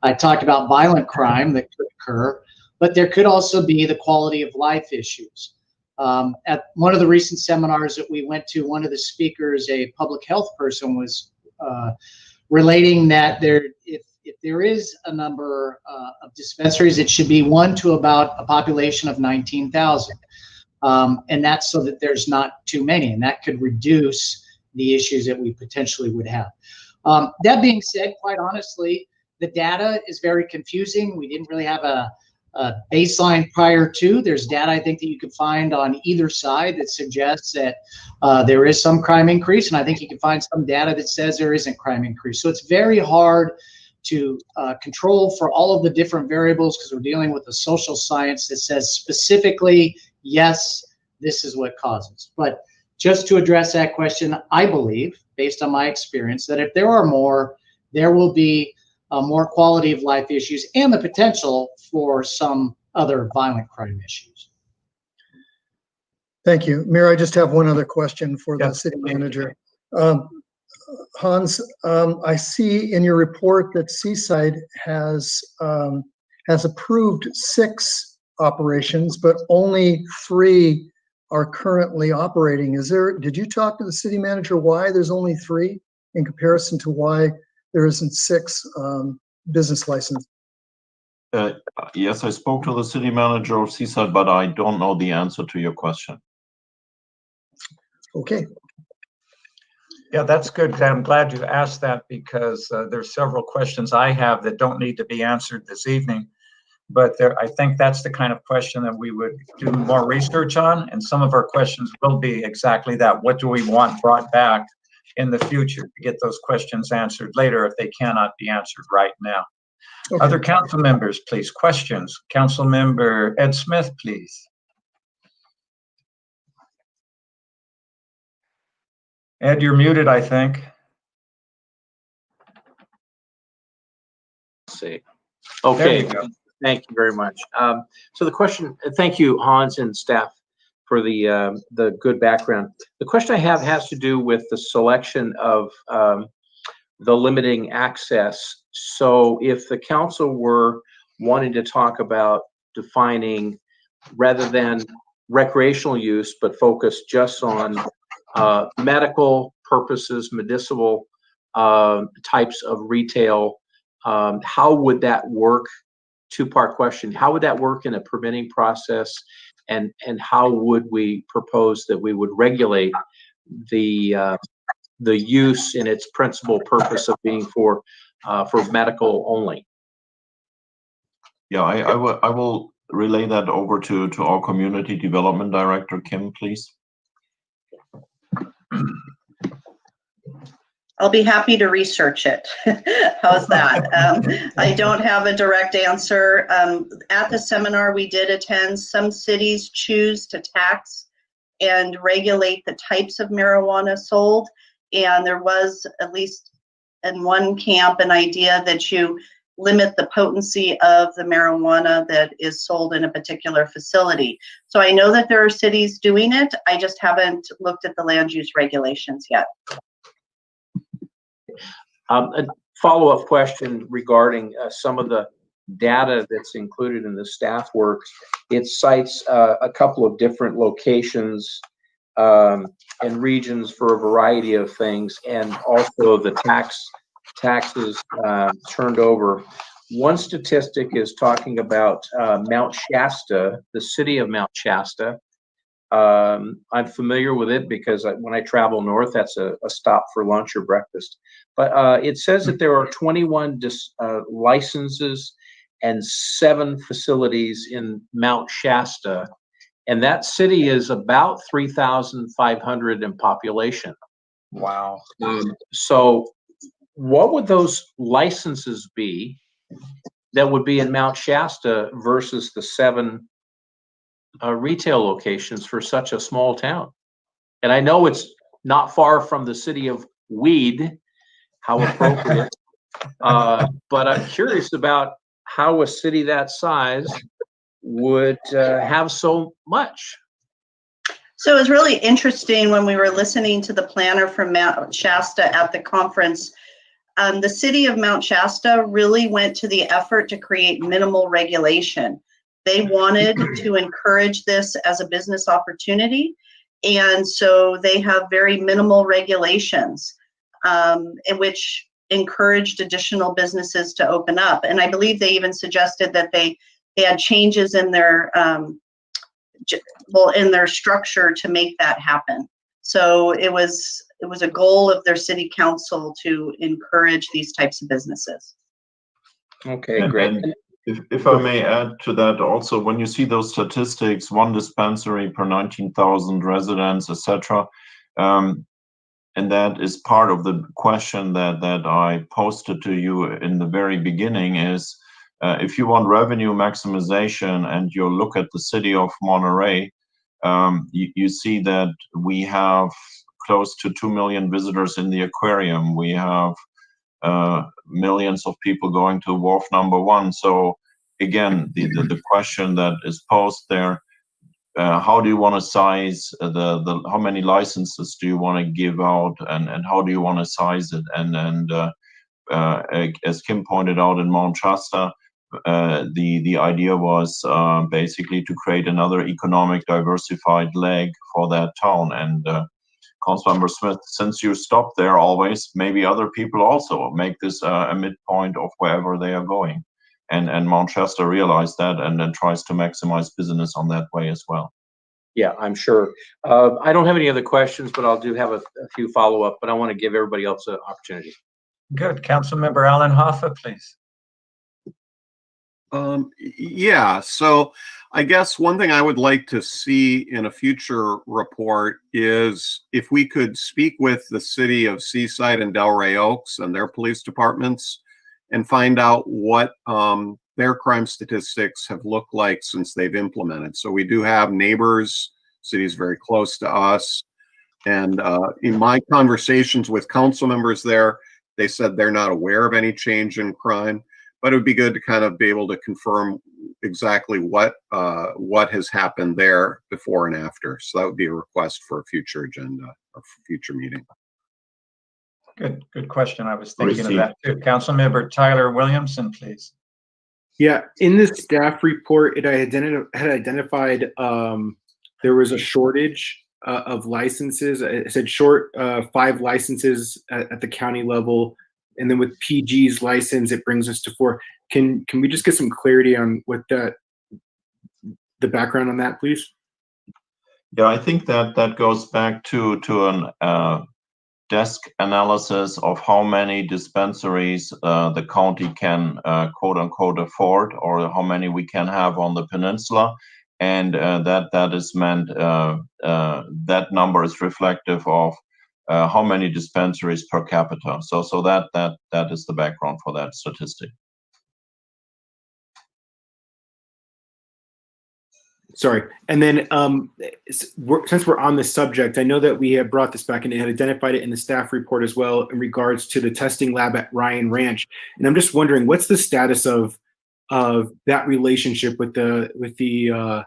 I talked about violent crime that could occur, but there could also be the quality of life issues. At one of the recent seminars that we went to, one of the speakers, a public health person, was relating that if there is a number of dispensaries, it should be 1 to about a population of 19,000. And that's so that there's not too many, and that could reduce the issues that we potentially would have. That being said, quite honestly, the data is very confusing. We didn't really have a baseline prior to. There's data, I think, that you can find on either side that suggests that there is some crime increase, and I think you can find some data that says there isn't crime increase. So it's very hard to control for all of the different variables, because we're dealing with a social science that says specifically, yes, this is what causes. But just to address that question, I believe, based on my experience, that if there are more, there will be more quality of life issues and the potential for some other violent crime issues. Thank you. Mayor, I just have one other question for the city manager. Hans, I see in your report that Seaside has approved 6 operations, but only 3 are currently operating. Did you talk to the city manager why there's only 3 in comparison to why there isn't 6 business licenses? Yes, I spoke to the city manager of Seaside, but I don't know the answer to your question. Okay. Yeah, that's good. I'm glad you asked that, because there's several questions I have that don't need to be answered this evening. But I think that's the kind of question that we would do more research on. And some of our questions will be exactly that. What do we want brought back in the future to get those questions answered later if they cannot be answered right now? Okay. Other council members, please. Questions. Council member Ed Smith, please. Ed, you're muted, I think. Let's see. Okay. There you go. Thank you very much. So the question, thank you, Hans and staff, for the good background. The question I have has to do with the selection of the limiting access. So if the council were wanting to talk about defining, rather than recreational use, but focus just on medical purposes, medicinal types of retail, how would that work? 2-part question. How would that work in a permitting process, and how would we propose that we would regulate the use in its principal purpose of being for medical only? Yeah, I will relay that over to our community development director, Kim, please. I'll be happy to research it. How's that? I don't have a direct answer. At the seminar we did attend, some cities choose to tax and regulate the types of marijuana sold. And there was, at least in one camp, an idea that you limit the potency of the marijuana that is sold in a particular facility. So I know that there are cities doing it. I just haven't looked at the land use regulations yet. A follow-up question regarding some of the data that's included in the staff work. It cites a couple of different locations and regions for a variety of things, and also the taxes turned over. One statistic is talking about Mount Shasta, the city of Mount Shasta. I'm familiar with it because when I travel north, that's a stop for lunch or breakfast. But it says that there are 21 licenses and 7 facilities in Mount Shasta, and that city is about 3,500 in population. Wow. So what would those licenses be that would be in Mount Shasta versus the 7 retail locations for such a small town? And I know it's not far from the city of Weed, how appropriate, but I'm curious about how a city that size would have so much. So it was really interesting when we were listening to the planner from Mount Shasta at the conference. The city of Mount Shasta really went to the effort to create minimal regulation. They wanted to encourage this as a business opportunity, and so they have very minimal regulations, in which encouraged additional businesses to open up. And I believe they even suggested that they had changes in their in their structure to make that happen. So it was a goal of their city council to encourage these types of businesses. Okay, great. And if I may add to that also, when you see those statistics, 1 dispensary per 19,000 residents, etc., and that is part of the question that I posted to you in the very beginning is, if you want revenue maximization and you look at the city of Monterey, you see that we have close to 2 million visitors in the aquarium. We have millions of people going to Wharf Number 1. So again, the question that is posed there, how do you want to size how many licenses do you want to give out, and how do you want to size it? And as Kim pointed out in Mount Shasta, the idea was basically to create another economic diversified leg for that town. And Councilmember Smith, since you stop there always, maybe other people also make this a midpoint of wherever they are going. And Mount Shasta realized that and then tries to maximize business on that way as well. Yeah, I'm sure. I don't have any other questions, but I'll do have a few follow-up, but I want to give everybody else an opportunity. Good. Councilmember Alan Hoffa, please. Yeah, so I guess one thing I would like to see in a future report is if we could speak with the city of Seaside and Delray Oaks and their police departments and find out what their crime statistics have looked like since they've implemented. So we do have neighbors, cities very close to us. And in my conversations with council members there, they said they're not aware of any change in crime, but it would be good to kind of be able to confirm exactly what has happened there before and after. So that would be a request for a future agenda or future meeting. Good question. I was thinking of that too. Councilmember Tyler Williamson, please. Yeah, in the staff report, it had identified there was a shortage of licenses. It said short 5 licenses at the county level, and then with PG's license, it brings us to 4. Can we just get some clarity on what the background on that, please? Yeah, I think that goes back to an desk analysis of how many dispensaries the county can quote unquote afford, or how many we can have on the peninsula, and that is meant that number is reflective of how many dispensaries per capita. So that is the background for that statistic. Sorry. And then since we're on this subject, I know that we had brought this back and it had identified it in the staff report as well in regards to the testing lab at Ryan Ranch. And I'm just wondering, what's the status of that relationship with the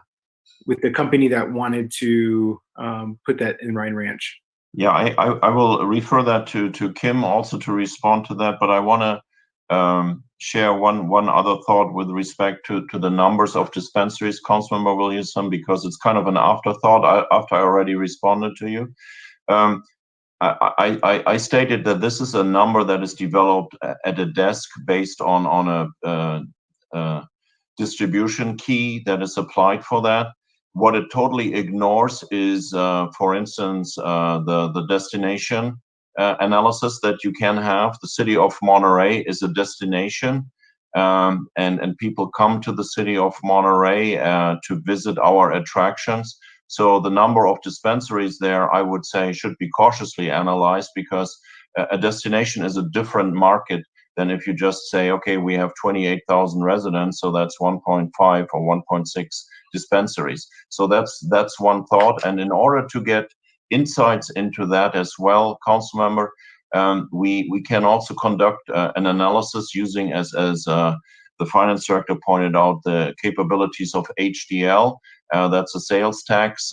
company that wanted to put that in Ryan Ranch? Yeah, I will refer that to Kim also to respond to that, but I want to share one other thought with respect to the numbers of dispensaries, Councilmember Williamson, because it's kind of an afterthought after I already responded to you. I stated that this is a number that is developed at a desk based on a distribution key that is applied for that. What it totally ignores is, for instance, the destination analysis that you can have. The city of Monterey is a destination, and people come to the city of Monterey to visit our attractions. So the number of dispensaries there, I would say, should be cautiously analyzed, because a destination is a different market than if you just say, okay, we have 28,000 residents, so that's 1.5 or 1.6 dispensaries. So that's one thought. And in order to get insights into that as well, Councilmember, we can also conduct an analysis using, as the finance director pointed out, the capabilities of HDL. That's a sales tax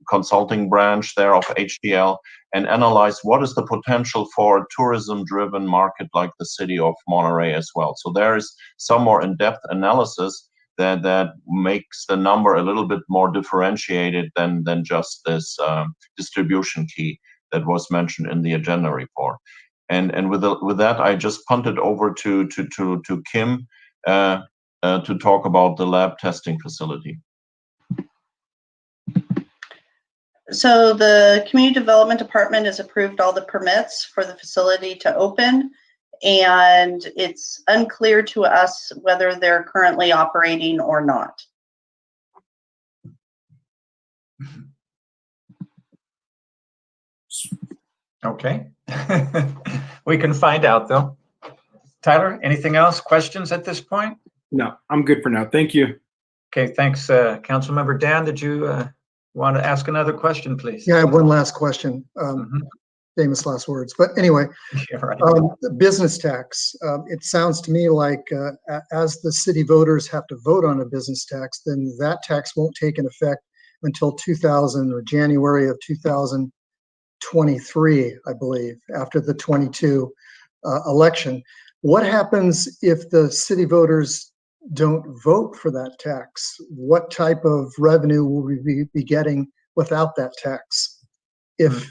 consulting branch there of HDL, and analyze what is the potential for a tourism-driven market like the city of Monterey as well. So there is some more in-depth analysis that makes the number a little bit more differentiated than just this distribution key that was mentioned in the agenda report. And with that, I just punt it over to Kim to talk about the lab testing facility. So the Community Development Department has approved all the permits for the facility to open, and it's unclear to us whether they're currently operating or not. Okay. We can find out though. Tyler, anything else? Questions at this point? No, I'm good for now. Thank you. Okay, thanks. Councilmember Dan, did you want to ask another question, please? Yeah, I have one last question. Famous last words. But anyway, Yeah, right. the business tax. It sounds to me like as the city voters have to vote on a business tax, then that tax won't take an effect until 2000 or January of 2023, I believe, after the 22 election. What happens if the city voters don't vote for that tax? What type of revenue will we be getting without that tax, if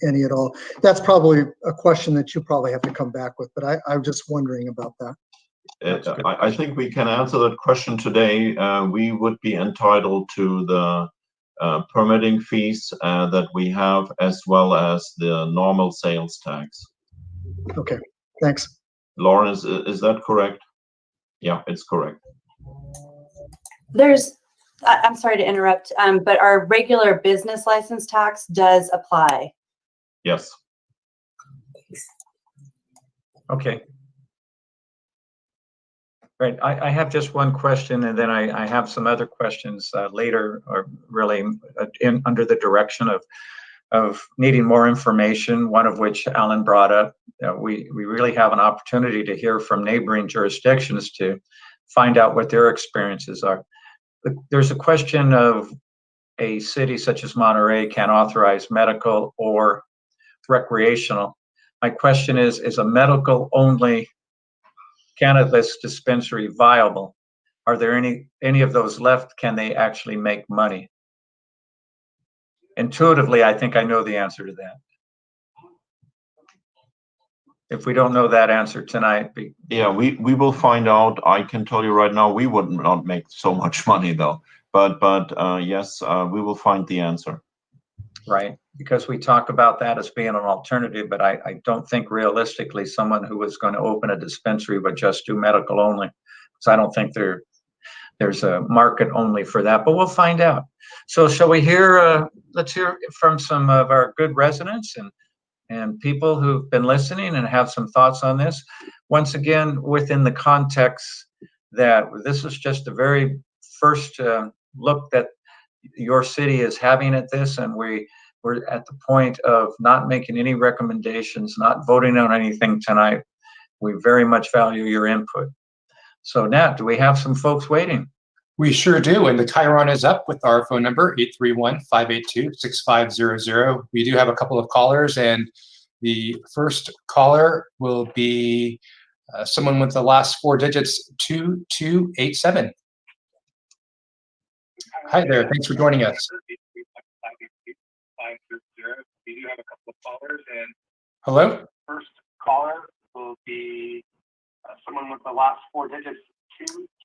any at all? That's probably a question that you probably have to come back with, but I'm just wondering about that. I think we can answer that question today. We would be entitled to the permitting fees that we have, as well as the normal sales tax. Okay, thanks. Lauren, is that correct? Yeah, it's correct. I'm sorry to interrupt, but our regular business license tax does apply. Yes. Okay. Right. I have just one question, and then I have some other questions later, or really under the direction of needing more information, one of which Alan brought up. We really have an opportunity to hear from neighboring jurisdictions to find out what their experiences are. There's a question of a city such as Monterey can authorize medical or recreational. My question is a medical only cannabis dispensary viable? Are there any of those left? Can they actually make money? Intuitively, I think I know the answer to that. If we don't know that answer tonight. Yeah, we will find out. I can tell you right now, we would not make so much money though. But yes, we will find the answer. Right, because we talk about that as being an alternative, but I don't think realistically someone who was going to open a dispensary would just do medical only. So I don't think there's a market only for that, but we'll find out. So shall we hear, let's hear from some of our good residents and people who've been listening and have some thoughts on this. Once again, within the context that this is just the very first look that your city is having at this, and we're at the point of not making any recommendations, not voting on anything tonight. We very much value your input. So Nat, do we have some folks waiting? We sure do, and the Chiron is up with our phone number, 831-582-6500. We do have a couple of callers, and the first caller will be someone with the last four digits, 2287. Hi there, thanks for joining us. We do have a couple of callers, and hello? First caller will be someone with the last four digits,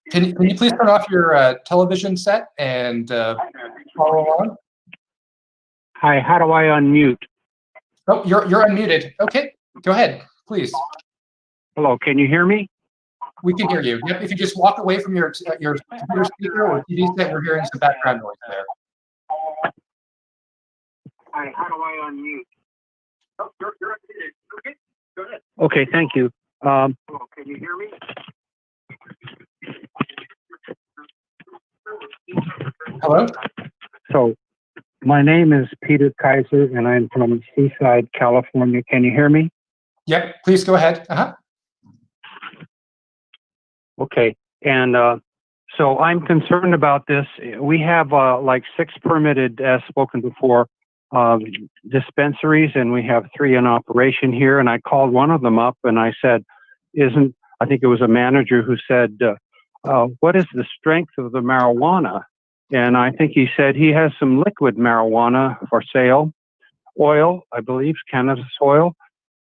Can you please turn off your television set and follow along? Hi, how do I unmute? Oh, you're unmuted. Okay, go ahead, please. Hello, can you hear me? We can hear you. Yep, if you just walk away from your computer speaker or TV set, we're hearing some background noise there. Hi, how do I unmute? Oh, you're unmuted. Okay, go ahead. Okay, thank you. Hello, can you hear me? Hello? So, my name is Peter Kaiser, and I'm from Seaside, California. Can you hear me? Yep, please go ahead. Okay, and so I'm concerned about this. We have like 6 permitted, as spoken before, dispensaries, and we have 3 in operation here. And I called one of them up, and I said, I think it was a manager who said, what is the strength of the marijuana? And I think he said he has some liquid marijuana for sale, oil, I believe, cannabis oil.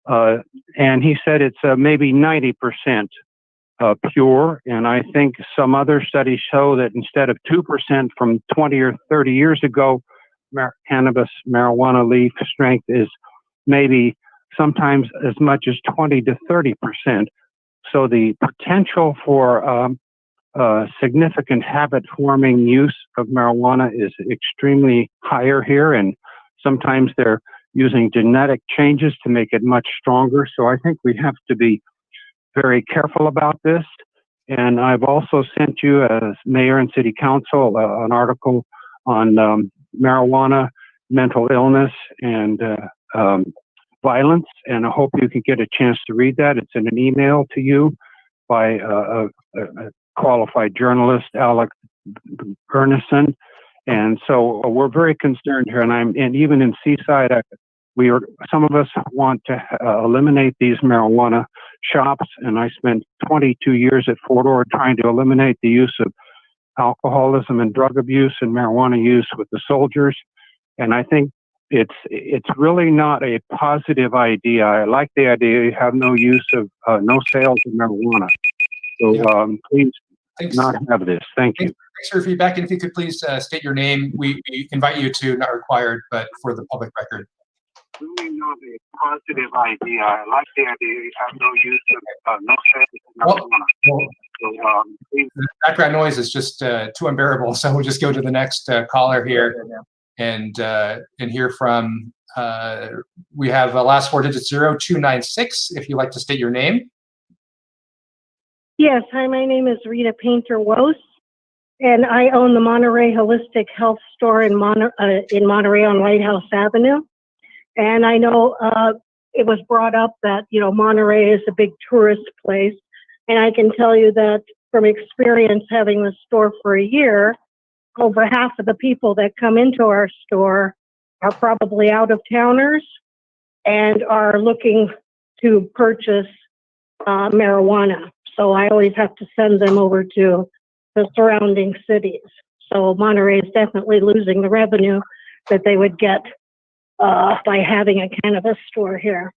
And he said it's maybe 90% pure. And I think some other studies show that instead of 2% from 20 or 30 years ago, cannabis marijuana leaf strength is maybe sometimes as much as 20 to 30%. So the potential for significant habit-forming use of marijuana is extremely higher here, and sometimes they're using genetic changes to make it much stronger. So I think we have to be very careful about this. And I've also sent you, as mayor and city council, an article on marijuana, mental illness, and violence. And I hope you can get a chance to read that. It's in an email to you by a qualified journalist, Alec Bernison. And so we're very concerned here. And even in Seaside, some of us want to eliminate these marijuana shops. And I spent 22 years at Fort Ord trying to eliminate the use of alcoholism and drug abuse and marijuana use with the soldiers. And I think it's really not a positive idea. I like the idea you have no use of, no sales of marijuana. So please not have this. Thank you. Thanks for your feedback. And if you could please state your name, we invite you to, not required, but for the public record. Really not a positive idea. I like the idea you have no use of, no sales of marijuana. Please. The background noise is just too unbearable. So we'll just go to the next caller here and hear from, we have last four digits 0296, if you'd like to state your name. Yes, hi, my name is Rita Painter-Wose, and I own the Monterey Holistic Health Store in Monterey on Lighthouse Avenue. And I know it was brought up that, Monterey is a big tourist place. And I can tell you that from experience having the store for a year, over half of the people that come into our store are probably out-of-towners and are looking to purchase marijuana. So I always have to send them over to the surrounding cities. So Monterey is definitely losing the revenue that they would get by having a cannabis store here.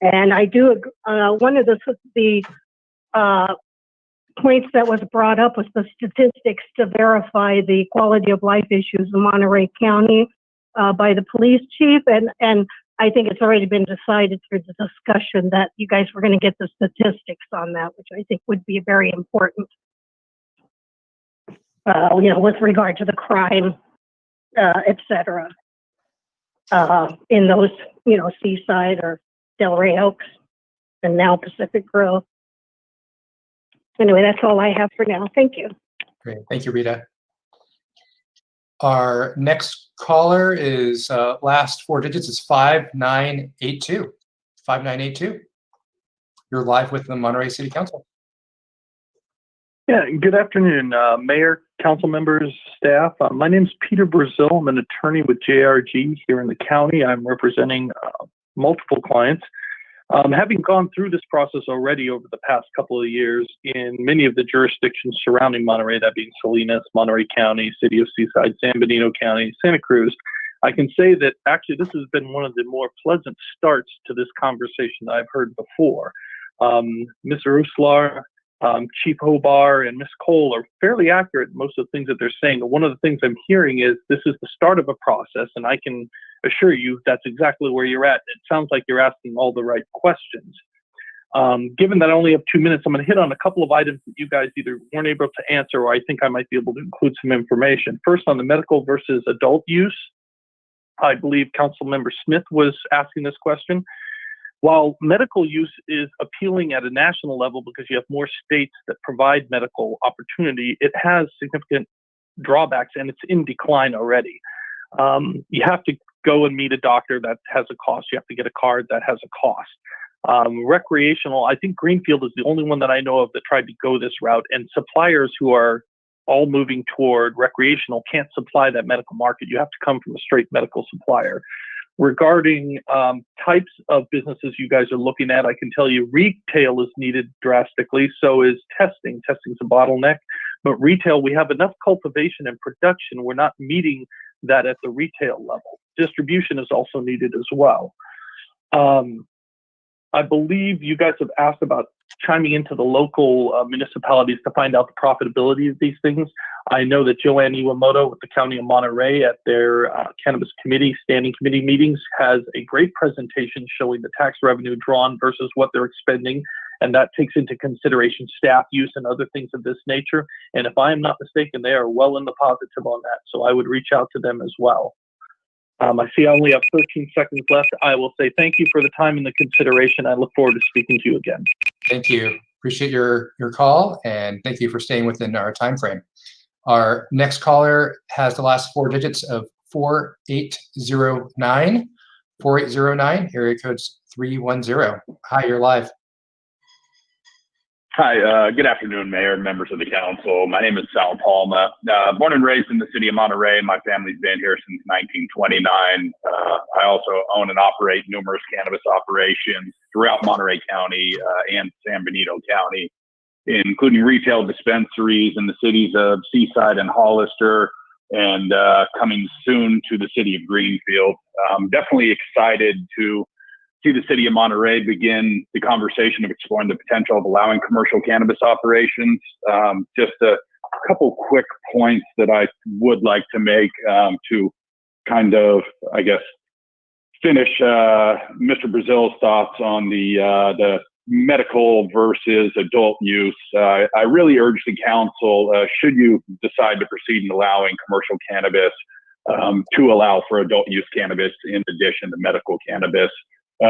And I do, one of the points that was brought up was the statistics to verify the quality of life issues in Monterey County by the police chief. And I think it's already been decided through the discussion that you guys were going to get the statistics on that, which I think would be very important, with regard to the crime, et cetera, in those, Seaside or Delray Oaks and now Pacific Grove. Anyway, that's all I have for now. Thank you. Great. Thank you, Rita. Our next caller is last four digits is 5982. 5982. You're live with the Monterey City Council. Yeah, good afternoon, Mayor, council members, staff. My name is Peter Brazil. I'm an attorney with JRG here in the county. I'm representing multiple clients. Having gone through this process already over the past couple of years in many of the jurisdictions surrounding Monterey, that being Salinas, Monterey County, City of Seaside, San Benito County, Santa Cruz, I can say that actually this has been one of the more pleasant starts to this conversation that I've heard before. Mr. Uslar, Chief Hobar, and Ms. Cole are fairly accurate in most of the things that they're saying. But one of the things I'm hearing is this is the start of a process, and I can assure you that's exactly where you're at. It sounds like you're asking all the right questions. Given that I only have 2 minutes, I'm going to hit on a couple of items that you guys either weren't able to answer or I think I might be able to include some information. First, on the medical versus adult use, I believe Councilmember Smith was asking this question. While medical use is appealing at a national level because you have more states that provide medical opportunity, it has significant drawbacks and it's in decline already. You have to go and meet a doctor, that has a cost. You have to get a card, that has a cost. Recreational, I think Greenfield is the only one that I know of that tried to go this route, and suppliers who are all moving toward recreational can't supply that medical market. You have to come from a straight medical supplier. regarding types of businesses you guys are looking at, I can tell you retail is needed drastically. So is testing. Testing's a bottleneck. But retail, we have enough cultivation and production. We're not meeting that at the retail level. Distribution is also needed as well. I believe you guys have asked about chiming into the local municipalities to find out the profitability of these things. I know that Joanne Iwamoto with the County of Monterey at their Cannabis Committee, Standing Committee meetings has a great presentation showing the tax revenue drawn versus what they're expending. And that takes into consideration staff use and other things of this nature. And if I am not mistaken, they are well in the positive on that. So I would reach out to them as well. I see I only have 13 seconds left. I will say thank you for the time and the consideration. I look forward to speaking to you again. Thank you. Appreciate your call, and thank you for staying within our time frame. Our next caller has the last 4 digits of 4809. 4809, area code's 310. Hi, you're live. Hi, good afternoon, Mayor and members of the council. My name is Sal Palma. Born and raised in the city of Monterey. My family's been here since 1929. I also own and operate numerous cannabis operations throughout Monterey County and San Benito County, including retail dispensaries in the cities of Seaside and Hollister, and coming soon to the city of Greenfield. I'm definitely excited to see the city of Monterey begin the conversation of exploring the potential of allowing commercial cannabis operations. Just a couple quick points that I would like to make to kind of, I guess, finish Mr. Brazil's thoughts on the medical versus adult use. I really urge the council, should you decide to proceed in allowing commercial cannabis, to allow for adult use cannabis in addition to medical cannabis.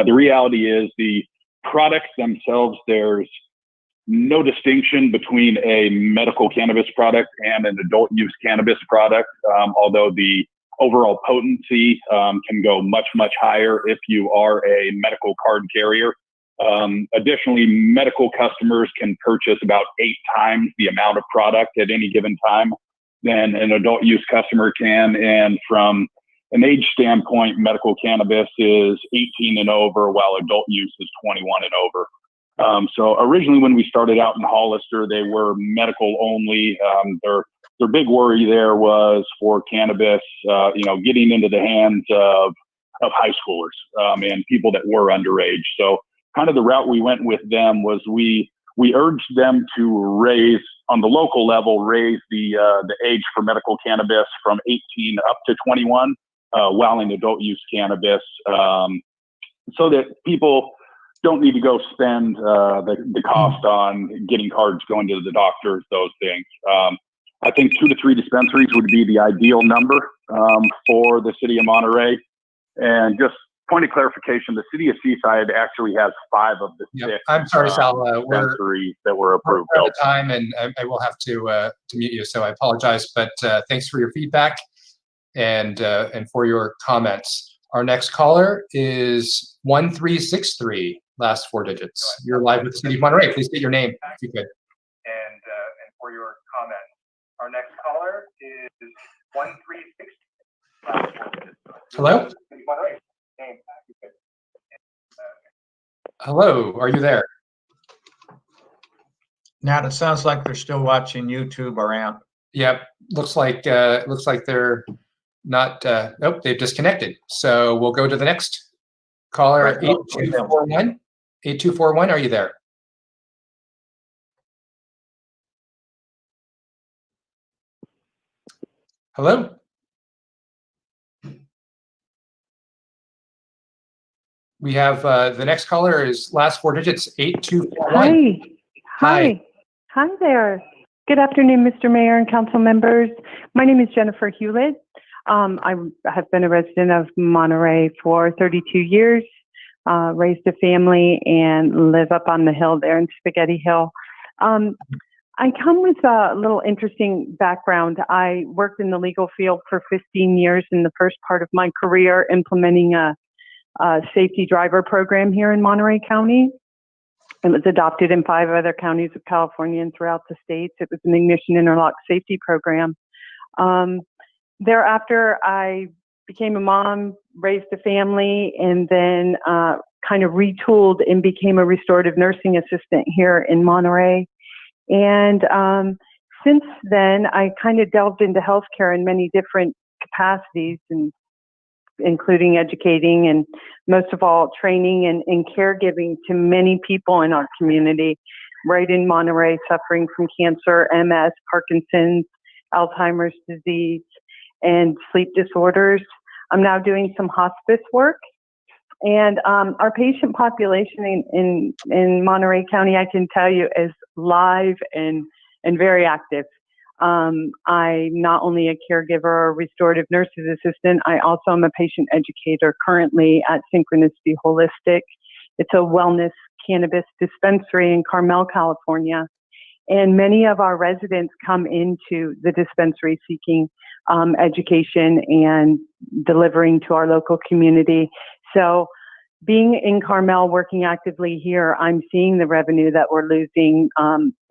The reality is the products themselves, there's no distinction between a medical cannabis product and an adult use cannabis product, although the overall potency can go much, much higher if you are a medical card carrier. Additionally, medical customers can purchase about 8 times the amount of product at any given time than an adult use customer can. And from an age standpoint, medical cannabis is 18 and over, while adult use is 21 and over. So originally, when we started out in Hollister, they were medical only. Their big worry there was for cannabis, getting into the hands of high schoolers and people that were underage. So kind of the route we went with them was we urged them to raise, on the local level, raise the age for medical cannabis from 18 up to 21. While in adult use cannabis, so that people don't need to go spend the cost on getting cards, going to the doctors, those things. I think 2 to 3 dispensaries would be the ideal number for the city of Monterey. And just point of clarification, the city of Seaside actually has 5 of the 6 I'm sorry, Sal, dispensaries that were approved. We're out of time, and I will have to mute you, so I apologize. But thanks for your feedback and for your comments. Our next caller is 1363, last 4 digits. You're live with the city of Monterey. Please state your name if you could. And for your comments. Our next caller is 1363, last 4 digits. Hello? Hello, are you there? Now it sounds like they're still watching YouTube or AMP. Yep, looks like they're not. Nope, they've disconnected. So we'll go to the next caller. Right. 8241. 8241. Are you there? Hello. We have the next caller is last 4 digits, 8241. Hi there. Good afternoon, Mr. Mayor and council members. My name is Jennifer Hewlett. I have been a resident of Monterey for 32 years, raised a family, and live up on the hill there in Spaghetti Hill. I come with a little interesting background. I worked in the legal field for 15 years in the first part of my career, implementing a safety driver program here in Monterey County. It was adopted in 5 other counties of California and throughout the states. It was an ignition interlock safety program. Thereafter, I became a mom, raised a family, and then kind of retooled and became a restorative nursing assistant here in Monterey. And since then, I kind of delved into healthcare in many different capacities, and including educating and most of all training and caregiving to many people in our community, right in Monterey, suffering from cancer, MS, Parkinson's, Alzheimer's disease, and sleep disorders. I'm now doing some hospice work. And our patient population in Monterey County, I can tell you, is live and very active. I'm not only a caregiver or restorative nurse's assistant, I also am a patient educator currently at Synchronicity Holistic. It's a wellness cannabis dispensary in Carmel, California. And many of our residents come into the dispensary seeking education and delivering to our local community. So being in Carmel, working actively here, I'm seeing the revenue that we're losing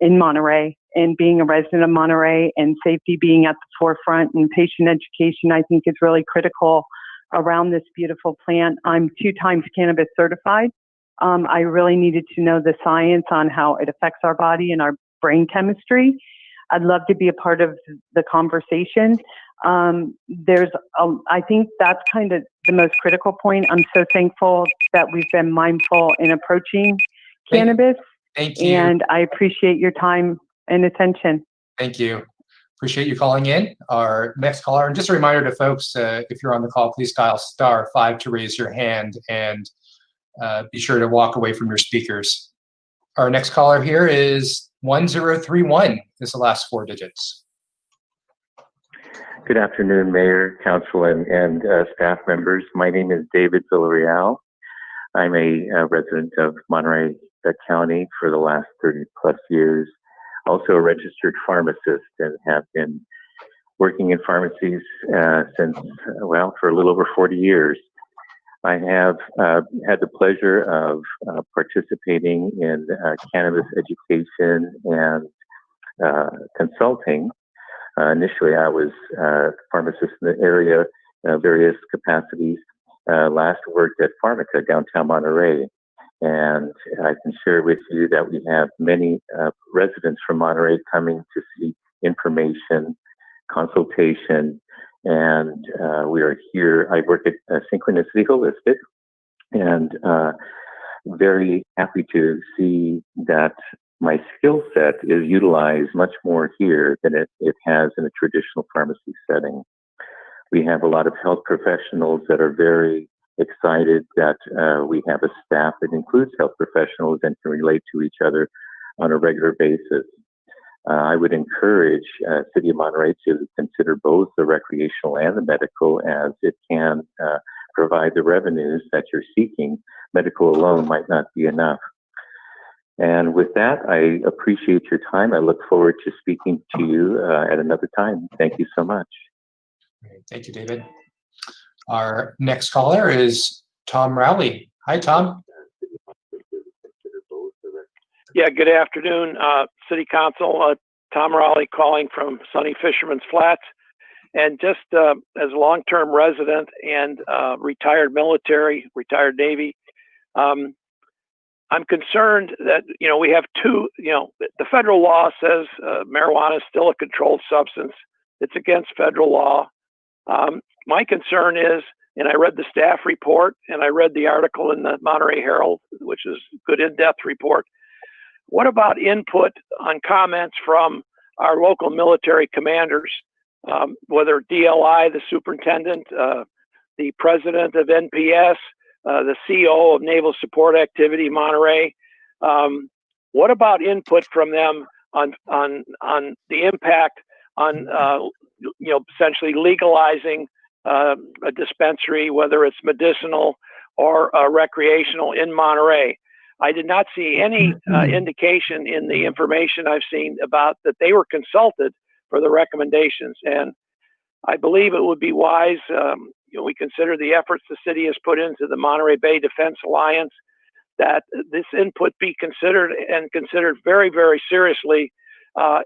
in Monterey. And being a resident of Monterey and safety being at the forefront and patient education, I think is really critical around this beautiful plant. I'm 2 times cannabis certified. I really needed to know the science on how it affects our body and our brain chemistry. I'd love to be a part of the conversation. I think that's kind of the most critical point. I'm so thankful that we've been mindful in approaching cannabis. Thank you. And I appreciate your time and attention. Thank you. Appreciate you calling in. Our next caller, and just a reminder to folks, if you're on the call, please dial *5 to raise your hand, and be sure to walk away from your speakers. Our next caller here is 1031 is the last 4 digits. Good afternoon, Mayor, Council, and staff members. My name is David Villarreal. I'm a resident of Monterey County for the last 30 plus years. Also a registered pharmacist and have been working in pharmacies since, well, for a little over 40 years. I have had the pleasure of participating in cannabis education and consulting. Initially, I was a pharmacist in the area, various capacities. Last worked at Pharmaca, downtown Monterey. And I can share with you that we have many residents from Monterey coming to seek information, consultation, and we are here. I work at Synchronicity Holistic, and very happy to see that my skill set is utilized much more here than it has in a traditional pharmacy setting. We have a lot of health professionals that are very excited that we have a staff that includes health professionals and can relate to each other on a regular basis. I would encourage City of Monterey to consider both the recreational and the medical, as it can provide the revenues that you're seeking. Medical alone might not be enough. And with that, I appreciate your time. I look forward to speaking to you at another time. Thank you so much. Thank you, David. Our next caller is Tom Rowley. Hi, Tom. Yeah, good afternoon, City Council. Tom Rowley calling from sunny Fisherman's Flats. And just as a long-term resident and retired military, retired Navy, I'm concerned that, we have the federal law says marijuana is still a controlled substance. It's against federal law. My concern is, and I read the staff report and I read the article in the Monterey Herald, which is a good in-depth report. What about input on comments from our local military commanders, whether DLI, the superintendent, the president of NPS, the CEO of Naval Support Activity Monterey? What about input from them on the impact on essentially legalizing a dispensary, whether it's medicinal or recreational in Monterey? I did not see any indication in the information I've seen about that they were consulted for the recommendations. And I believe it would be wise, we consider the efforts the city has put into the Monterey Bay Defense Alliance, that this input be considered and considered very, very seriously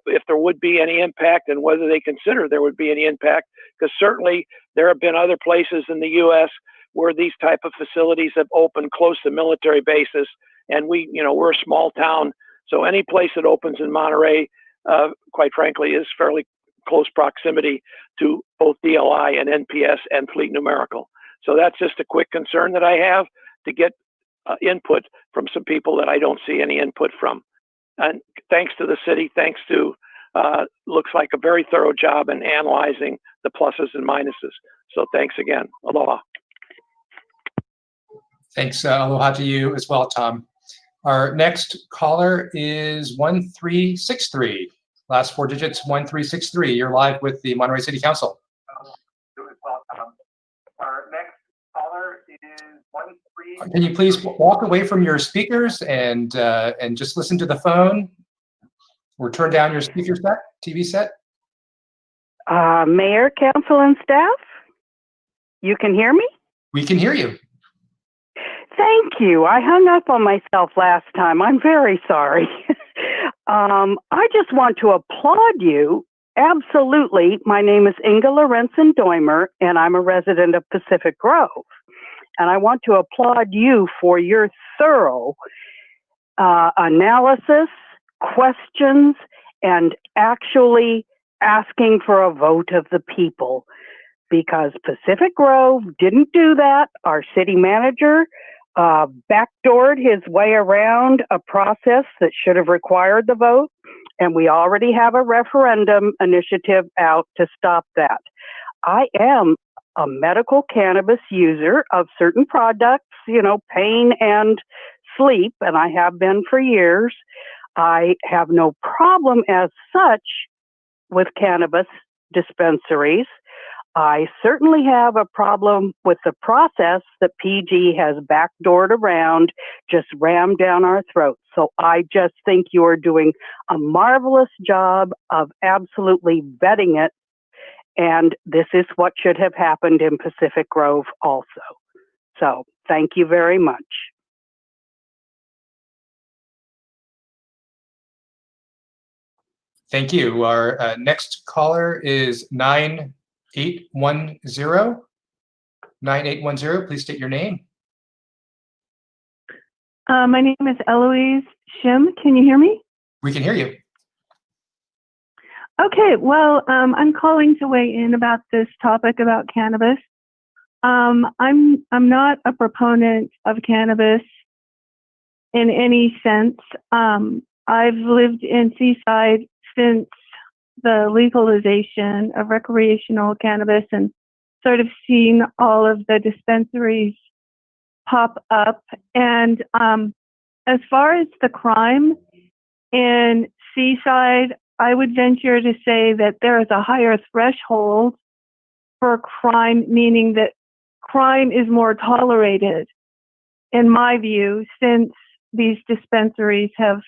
if there would be any impact and whether they consider there would be any impact, because certainly There have been other places in the U.S. where these type of facilities have opened close to military bases, and we're a small town, so any place that opens in Monterey, quite frankly, is fairly close proximity to both DLI and NPS and Fleet Numerical. So that's just a quick concern that I have, to get input from some people that I don't see any input from. And thanks to the city, thanks to, looks like a very thorough job in analyzing the pluses and minuses. So thanks again. Aloha. Thanks, aloha to you as well, Tom. Our next caller is 1363. Last four digits, 1363. You're live with the Monterey City Council. Our next caller is 1363. Can you please walk away from your speakers and just listen to the phone, or turn down your speaker set, TV set? Mayor, council, and staff, you can hear me? We can hear you. Thank you. I hung up on myself last time. I'm very sorry. I just want to applaud you. Absolutely. My name is Inga Lorenzen-Doimer, and I'm a resident of Pacific Grove. And I want to applaud you for your thorough analysis, questions, and actually asking for a vote of the people. Because Pacific Grove didn't do that. Our city manager backdoored his way around a process that should have required the vote, and we already have a referendum initiative out to stop that. I am a medical cannabis user of certain products, pain and sleep, and I have been for years. I have no problem as such with cannabis dispensaries. I certainly have a problem with the process that PG has backdoored around, just rammed down our throats. So I just think you are doing a marvelous job of absolutely vetting it. And this is what should have happened in Pacific Grove also. So thank you very much. Thank you. Our next caller is 9810. 9810, please state your name. My name is Eloise Shim. Can you hear me? We can hear you. Okay, well, I'm calling to weigh in about this topic about cannabis. I'm not a proponent of cannabis in any sense. I've lived in Seaside since the legalization of recreational cannabis and sort of seen all of the dispensaries pop up. And as far as the crime in Seaside, I would venture to say that there is a higher threshold for crime, meaning that crime is more tolerated, in my view, since these dispensaries have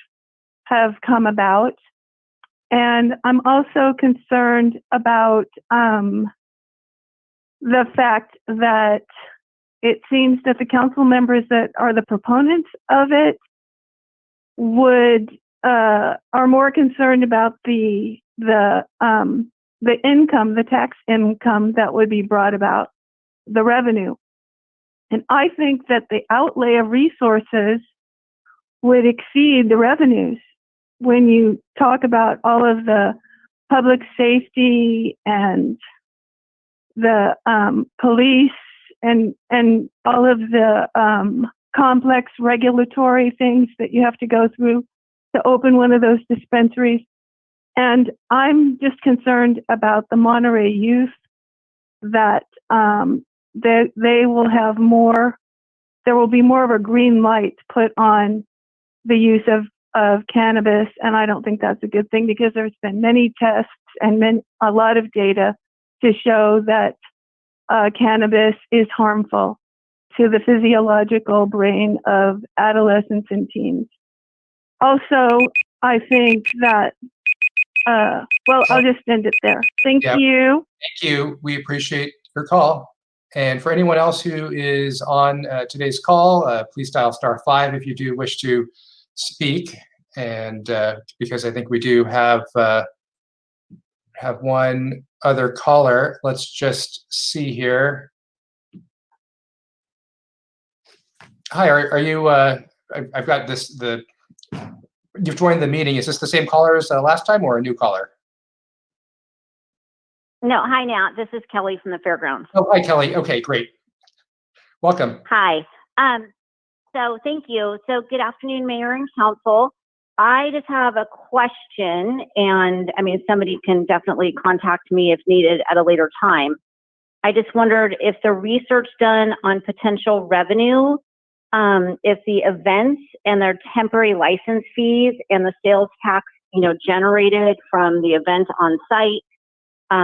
come about. And I'm also concerned about the fact that it seems that the council members that are the proponents of it are more concerned about the income, the tax income that would be brought about, the revenue. And I think that the outlay of resources would exceed the revenues. When you talk about all of the public safety and the police and all of the complex regulatory things that you have to go through to open one of those dispensaries. And I'm just concerned about the Monterey youth, that they will have more, there will be more of a green light put on the use of cannabis, and I don't think that's a good thing, because there's been many tests and a lot of data to show that cannabis is harmful to the physiological brain of adolescents and teens. Also, I think that, well, I'll just end it there. Thank you. Thank you. We appreciate your call. And for anyone else who is on today's call, please dial *5 if you do wish to speak. And because I think we do have one other caller. Let's just see here. Hi, are you, I've got this, you've joined the meeting. Is this the same caller as last time or a new caller? No, hi now. This is Kelly from the fairgrounds. Oh, hi, Kelly. Okay, great. Welcome. Hi. So thank you. So good afternoon, Mayor and Council. I just have a question, and I mean, somebody can definitely contact me if needed at a later time. I just wondered if the research done on potential revenue, if the events and their temporary license fees and the sales tax, generated from the event on site,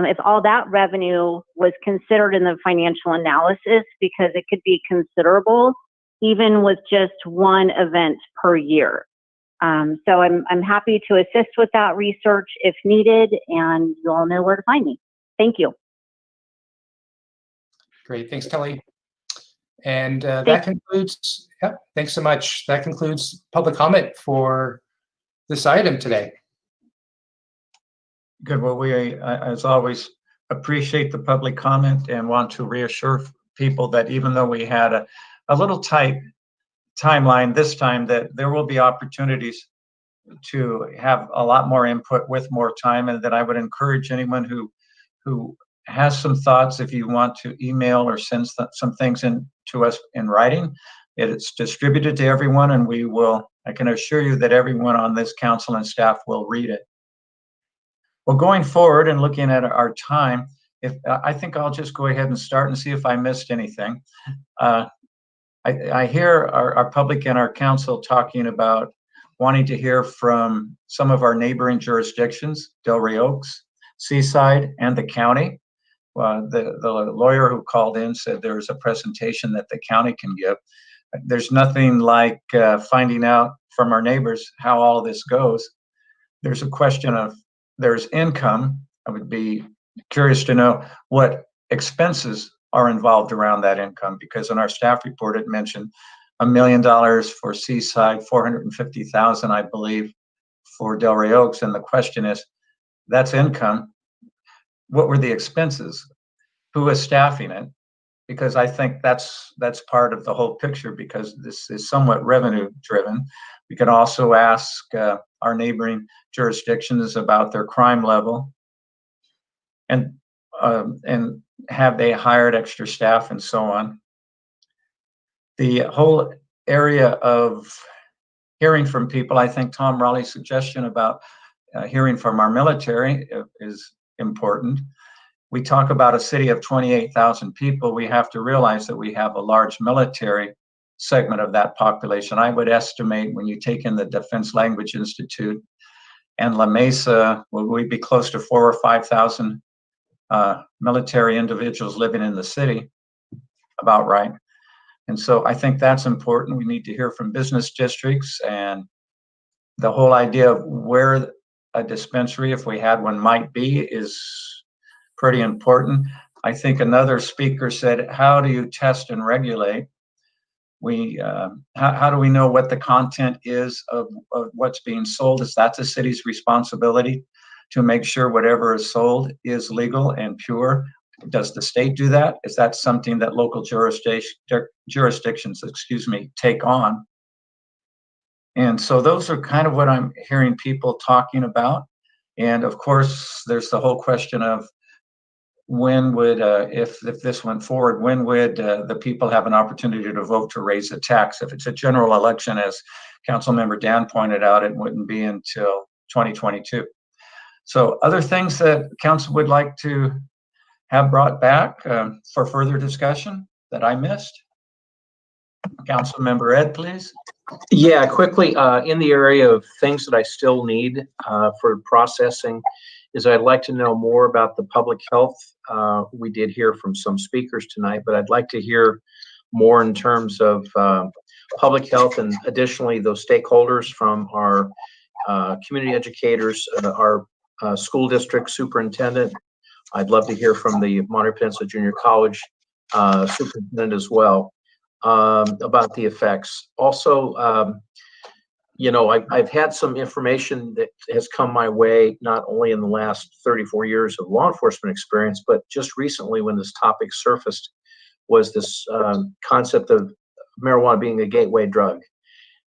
if all that revenue was considered in the financial analysis, because it could be considerable, even with just one event per year. So I'm happy to assist with that research if needed, and you all know where to find me. Thank you. Great, thanks, Kelly. And that concludes, thanks so much. That concludes public comment for this item today. Good. Well, we, as always, appreciate the public comment and want to reassure people that even though we had a little tight timeline this time, that there will be opportunities to have a lot more input with more time, and that I would encourage anyone who has some thoughts, if you want to email or send some things in to us in writing. It's distributed to everyone, and we will, I can assure you that everyone on this council and staff will read it. Well, going forward and looking at our time, I think I'll just go ahead and start and see if I missed anything. I hear our public and our council talking about wanting to hear from some of our neighboring jurisdictions, Delray Oaks, Seaside, and the county. The lawyer who called in said there's a presentation that the county can give. There's nothing like finding out from our neighbors how all this goes. There's a question of, there's income. I would be curious to know what expenses are involved around that income, because in our staff report it mentioned $1 million for Seaside, 450,000, I believe, for Delray Oaks. And the question is, that's income. What were the expenses? Who is staffing it? Because I think that's part of the whole picture, because this is somewhat revenue driven. We can also ask our neighboring jurisdictions about their crime level, and have they hired extra staff and so on. The whole area of hearing from people, I think Tom Raleigh's suggestion about hearing from our military is important. We talk about a city of 28,000 people. We have to realize that we have a large military segment of that population. I would estimate, when you take in the Defense Language Institute and La Mesa, we'd be close to 4,000 or 5,000 military individuals living in the city, about right. And so I think that's important. We need to hear from business districts, and the whole idea of where a dispensary, if we had one, might be is pretty important. I think another speaker said, how do you test and regulate? How do we know what the content is of what's being sold? Is that the city's responsibility to make sure whatever is sold is legal and pure? Does the state do that? Is that something that local jurisdictions, take on? And so those are kind of what I'm hearing people talking about. And of course, there's the whole question of when would, if this went forward, when would the people have an opportunity to vote to raise a tax? If it's a general election, as Councilmember Dan pointed out, it wouldn't be until 2022. So other things that council would like to have brought back for further discussion that I missed? Councilmember Ed, please. Yeah, quickly, in the area of things that I still need for processing, is I'd like to know more about the public health. We did hear from some speakers tonight, but I'd like to hear more in terms of public health, and additionally those stakeholders from our community educators, our school district superintendent. I'd love to hear from the Monterey Peninsula Junior College superintendent as well about the effects. Also, I've had some information that has come my way, not only in the last 34 years of law enforcement experience, but just recently when this topic surfaced, was this concept of marijuana being a gateway drug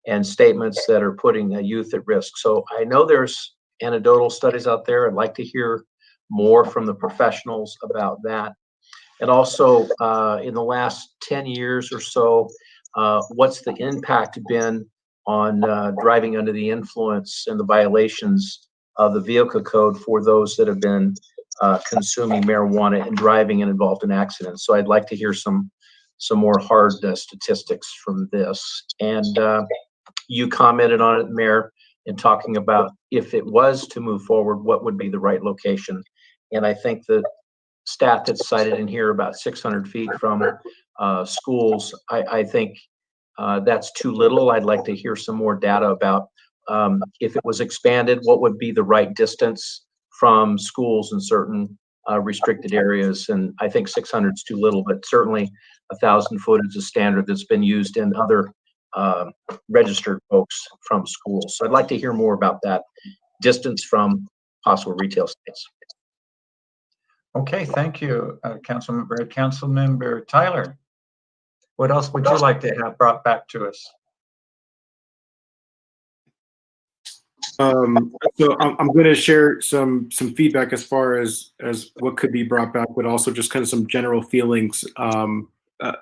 and statements that are putting youth at risk. So I know there's anecdotal studies out there. I'd like to hear more from the professionals about that. And also, in the last 10 years or so, what's the impact been on driving under the influence and the violations of the vehicle code for those that have been consuming marijuana and driving and involved in accidents? So I'd like to hear some more hard statistics from this. And you commented on it, Mayor, in talking about if it was to move forward, what would be the right location. And I think the stat that's cited in here about 600 feet from schools, I think that's too little. I'd like to hear some more data about if it was expanded, what would be the right distance from schools in certain restricted areas. And I think 600 is too little, but certainly 1,000 foot is a standard that's been used in other registered folks from schools. So I'd like to hear more about that distance from possible retail states. Okay, thank you, Councilmember. Councilmember Tyler, what else would you like to have brought back to us? So I'm going to share some feedback as far as what could be brought back, but also just kind of some general feelings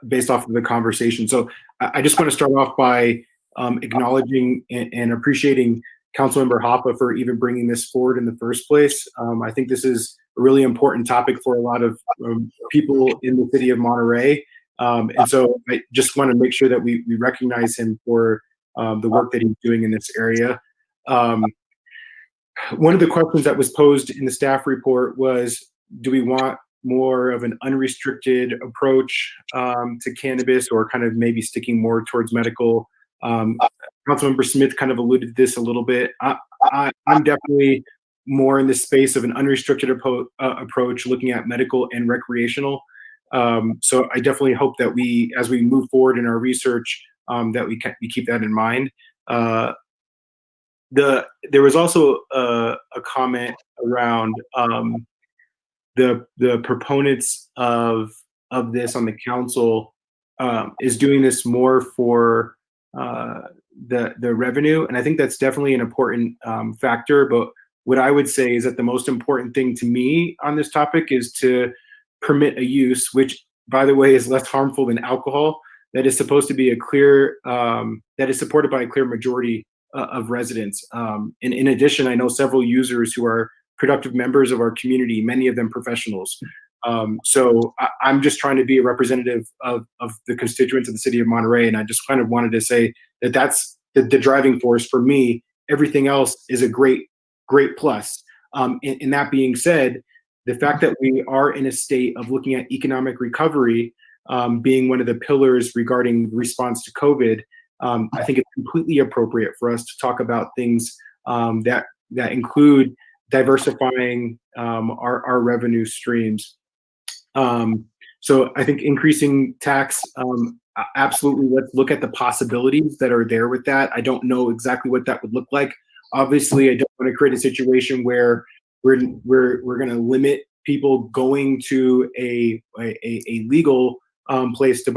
based off of the conversation. So I just want to start off by acknowledging and appreciating Councilmember Hoppe for even bringing this forward in the first place. I think this is a really important topic for a lot of people in the city of Monterey. And so I just want to make sure that we recognize him for the work that he's doing in this area. One of the questions that was posed in the staff report was, do we want more of an unrestricted approach to cannabis, or kind of maybe sticking more towards medical? Councilmember Smith kind of alluded to this a little bit. I'm definitely more in the space of an unrestricted approach, looking at medical and recreational. So I definitely hope that as we move forward in our research, that we keep that in mind. There was also a comment around the proponents of this on the council is doing this more for the revenue, and I think that's definitely an important factor. But what I would say is that the most important thing to me on this topic is to permit a use, which, by the way, is less harmful than alcohol, that is supposed to be that is supported by a clear majority of residents. And in addition, I know several users who are productive members of our community, many of them professionals. So I'm just trying to be a representative of the constituents of the city of Monterey, and I just kind of wanted to say that that's the driving force for me. Everything else is a great plus. And that being said, the fact that we are in a state of looking at economic recovery being one of the pillars regarding response to COVID, I think it's completely appropriate for us to talk about things that include diversifying our revenue streams. So I think increasing tax, absolutely, let's look at the possibilities that are there with that. I don't know exactly what that would look like. Obviously, I don't want to create a situation where we're going to limit people going to a legal place to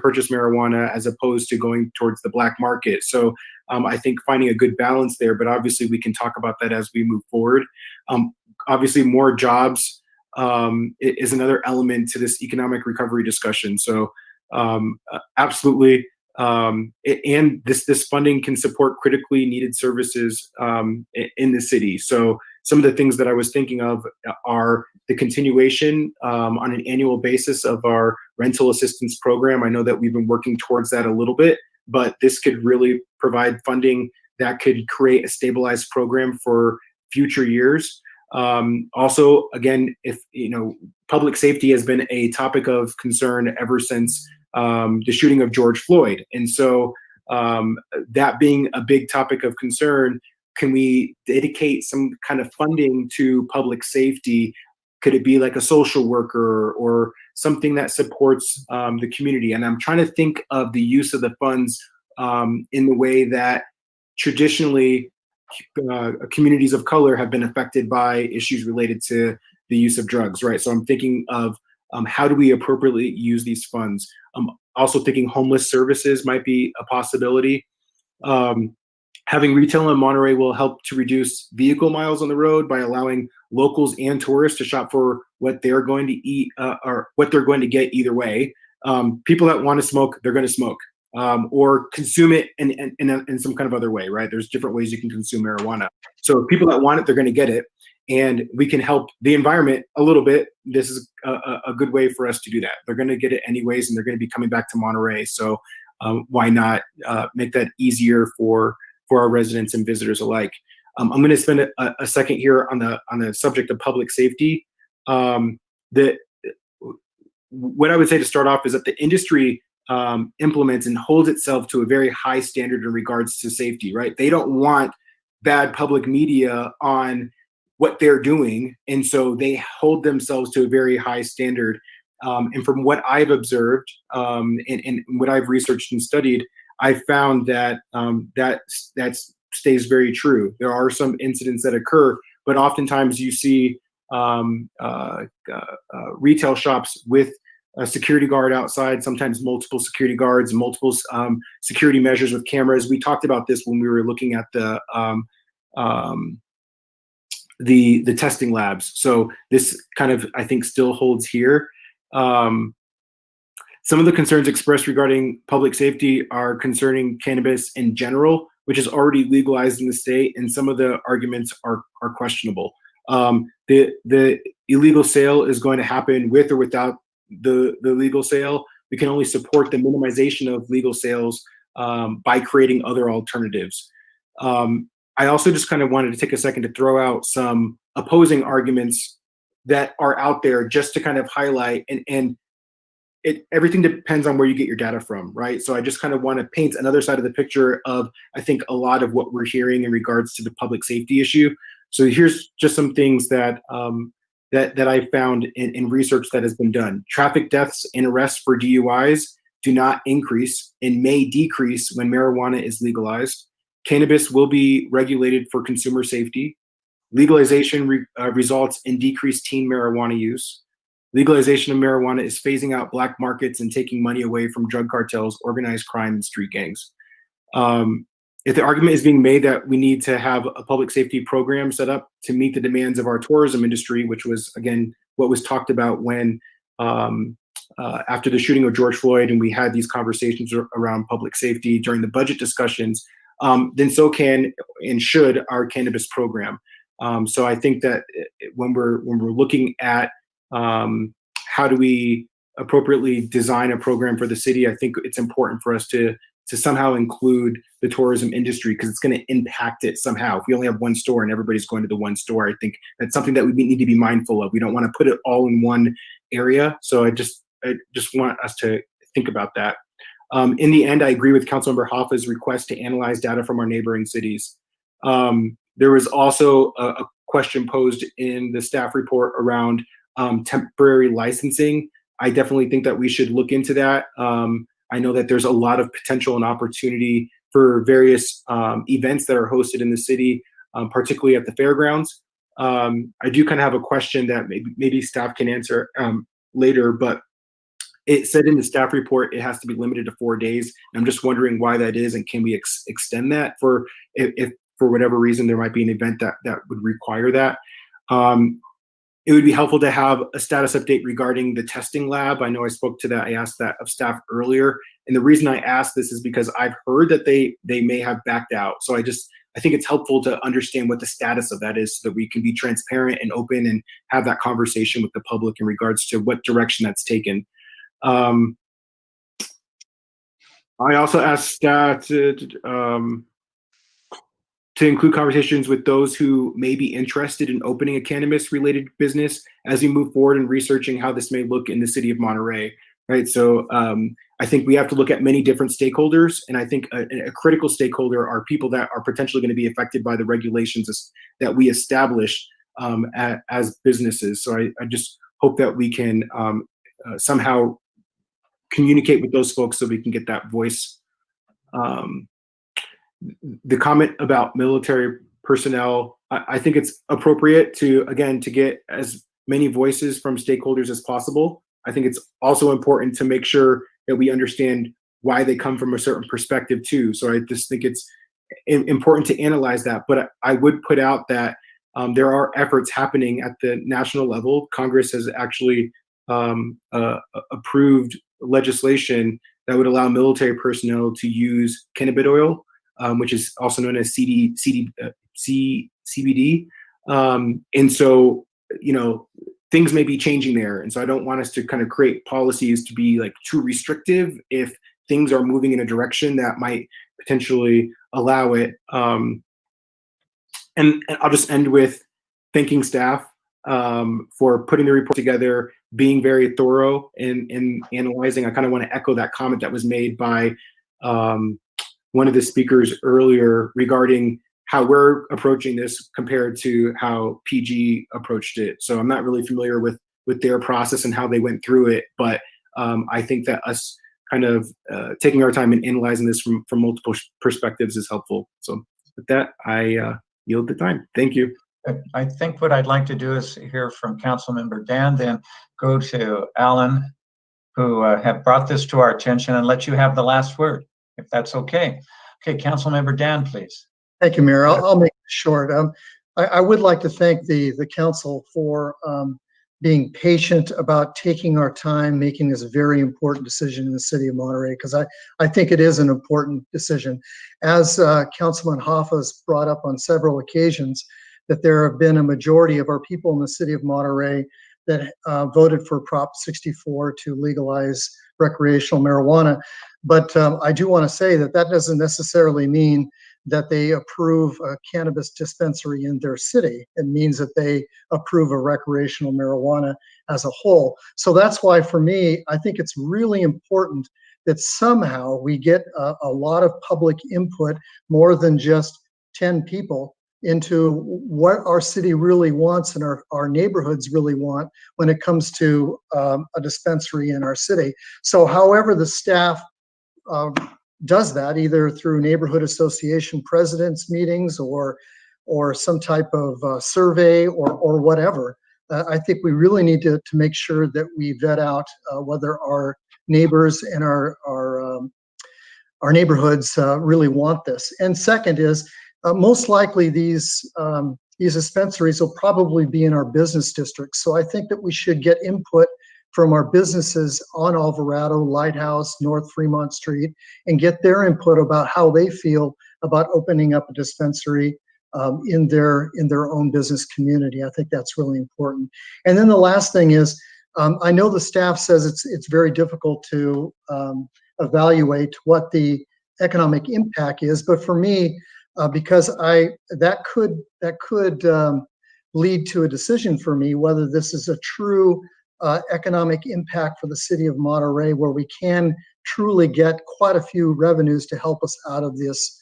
purchase marijuana as opposed to going towards the black market. So I think finding a good balance there, but obviously we can talk about that as we move forward. Obviously, more jobs is another element to this economic recovery discussion. So absolutely. And this funding can support critically needed services in the city. So some of the things that I was thinking of are the continuation on an annual basis of our rental assistance program. I know that we've been working towards that a little bit, but this could really provide funding that could create a stabilized program for future years. Also, again, if public safety has been a topic of concern ever since the shooting of George Floyd. And so that being a big topic of concern, can we dedicate some kind of funding to public safety? Could it be like a social worker or something that supports the community? And I'm trying to think of the use of the funds in the way that traditionally communities of color have been affected by issues related to the use of drugs, right? So I'm thinking of how do we appropriately use these funds? I'm also thinking homeless services might be a possibility. Having retail in Monterey will help to reduce vehicle miles on the road by allowing locals and tourists to shop for what they're going to eat or what they're going to get either way. People that want to smoke, they're going to smoke or consume it in some kind of other way, right? There's different ways you can consume marijuana. So people that want it, they're going to get it. And we can help the environment a little bit. This is a good way for us to do that. They're going to get it anyways, and they're going to be coming back to Monterey. So why not make that easier for our residents and visitors alike? I'm going to spend a second here on the subject of public safety. What I would say to start off is that the industry implements and holds itself to a very high standard in regards to safety, right? They don't want bad public media on what they're doing, and so they hold themselves to a very high standard. And from what I've observed and what I've researched and studied, I found that that stays very true. There are some incidents that occur, but oftentimes you see retail shops with a security guard outside, sometimes multiple security guards, multiple security measures with cameras. We talked about this when we were looking at the testing labs. So this kind of, I think, still holds here. Some of the concerns expressed regarding public safety are concerning cannabis in general, which is already legalized in the state, and some of the arguments are questionable. The illegal sale is going to happen with or without the legal sale. We can only support the minimization of legal sales by creating other alternatives. I also just kind of wanted to take a second to throw out some opposing arguments that are out there just to kind of highlight, and everything depends on where you get your data from, right? So I just kind of want to paint another side of the picture of, I think, a lot of what we're hearing in regards to the public safety issue. So here's just some things that that I found in research that has been done. Traffic deaths and arrests for DUIs do not increase and may decrease when marijuana is legalized. Cannabis will be regulated for consumer safety. Legalization results in decreased teen marijuana use. Legalization of marijuana is phasing out black markets and taking money away from drug cartels, organized crime, and street gangs. If the argument is being made that we need to have a public safety program set up to meet the demands of our tourism industry, which was, again, what was talked about when after the shooting of George Floyd, and we had these conversations around public safety during the budget discussions, then so can and should our cannabis program. So I think that when we're looking at how do we appropriately design a program for the city, I think it's important for us to somehow include the tourism industry, because it's going to impact it somehow. If we only have one store and everybody's going to the one store, I think that's something that we need to be mindful of. We don't want to put it all in one area. So I just want us to think about that. In the end, I agree with Councilmember Hoffa's request to analyze data from our neighboring cities. There was also a question posed in the staff report around temporary licensing. I definitely think that we should look into that. I know that there's a lot of potential and opportunity for various events that are hosted in the city, particularly at the fairgrounds. I do kind of have a question that maybe staff can answer later, but it said in the staff report it has to be limited to 4 days. I'm just wondering why that is, and can we extend that for if for whatever reason there might be an event that would require that. It would be helpful to have a status update regarding the testing lab. I know I spoke to that. I asked that of staff earlier. And the reason I asked this is because I've heard that they may have backed out. So I think it's helpful to understand what the status of that is so that we can be transparent and open and have that conversation with the public in regards to what direction that's taken. I also asked staff to include conversations with those who may be interested in opening a cannabis-related business as we move forward in researching how this may look in the city of Monterey, right? So I think we have to look at many different stakeholders, and I think a critical stakeholder are people that are potentially going to be affected by the regulations that we establish as businesses. So I just hope that we can somehow communicate with those folks so we can get that voice. the comment about military personnel, I think it's appropriate to, again, to get as many voices from stakeholders as possible. I think it's also important to make sure that we understand why they come from a certain perspective too. So I just think it's important to analyze that. But I would put out that there are efforts happening at the national level. Congress has actually approved legislation that would allow military personnel to use cannabis oil, which is also known as CBD. And so, you know, things may be changing there. And so I don't want us to kind of create policies to be like too restrictive if things are moving in a direction that might potentially allow it. And I'll just end with thanking staff for putting the report together, being very thorough in analyzing. I kind of want to echo that comment that was made by one of the speakers earlier regarding how we're approaching this compared to how PG approached it. So I'm not really familiar with their process and how they went through it, but I think that us kind of taking our time and analyzing this from multiple perspectives is helpful. So with that, I yield the time. Thank you. I think what I'd like to do is hear from Councilmember Dan, then go to Alan, who have brought this to our attention, and let you have the last word, if that's okay. Okay, Councilmember Dan, please. Thank you, Mayor. I'll make it short. I would like to thank the council for being patient about taking our time, making this very important decision in the city of Monterey, because I think it is an important decision. As Councilman Hoffa has brought up on several occasions, that there have been a majority of our people in the city of Monterey that voted for Prop 64 to legalize recreational marijuana. But I do want to say that that doesn't necessarily mean that they approve a cannabis dispensary in their city. It means that they approve of recreational marijuana as a whole. So that's why, for me, I think it's really important that somehow we get a lot of public input, more than just 10 people, into what our city really wants and our neighborhoods really want when it comes to a dispensary in our city. So however the staff does that, either through neighborhood association presidents meetings or some type of survey or whatever, I think we really need to make sure that we vet out whether our neighbors and our neighborhoods really want this. And second is, most likely these dispensaries will probably be in our business districts. So I think that we should get input from our businesses on Alvarado, Lighthouse, North Fremont Street, and get their input about how they feel about opening up a dispensary in their own business community. I think that's really important. And then the last thing is, I know the staff says it's very difficult to evaluate what the economic impact is, but for me, because that could lead to a decision for me whether this is a true economic impact for the city of Monterey, where we can truly get quite a few revenues to help us out of these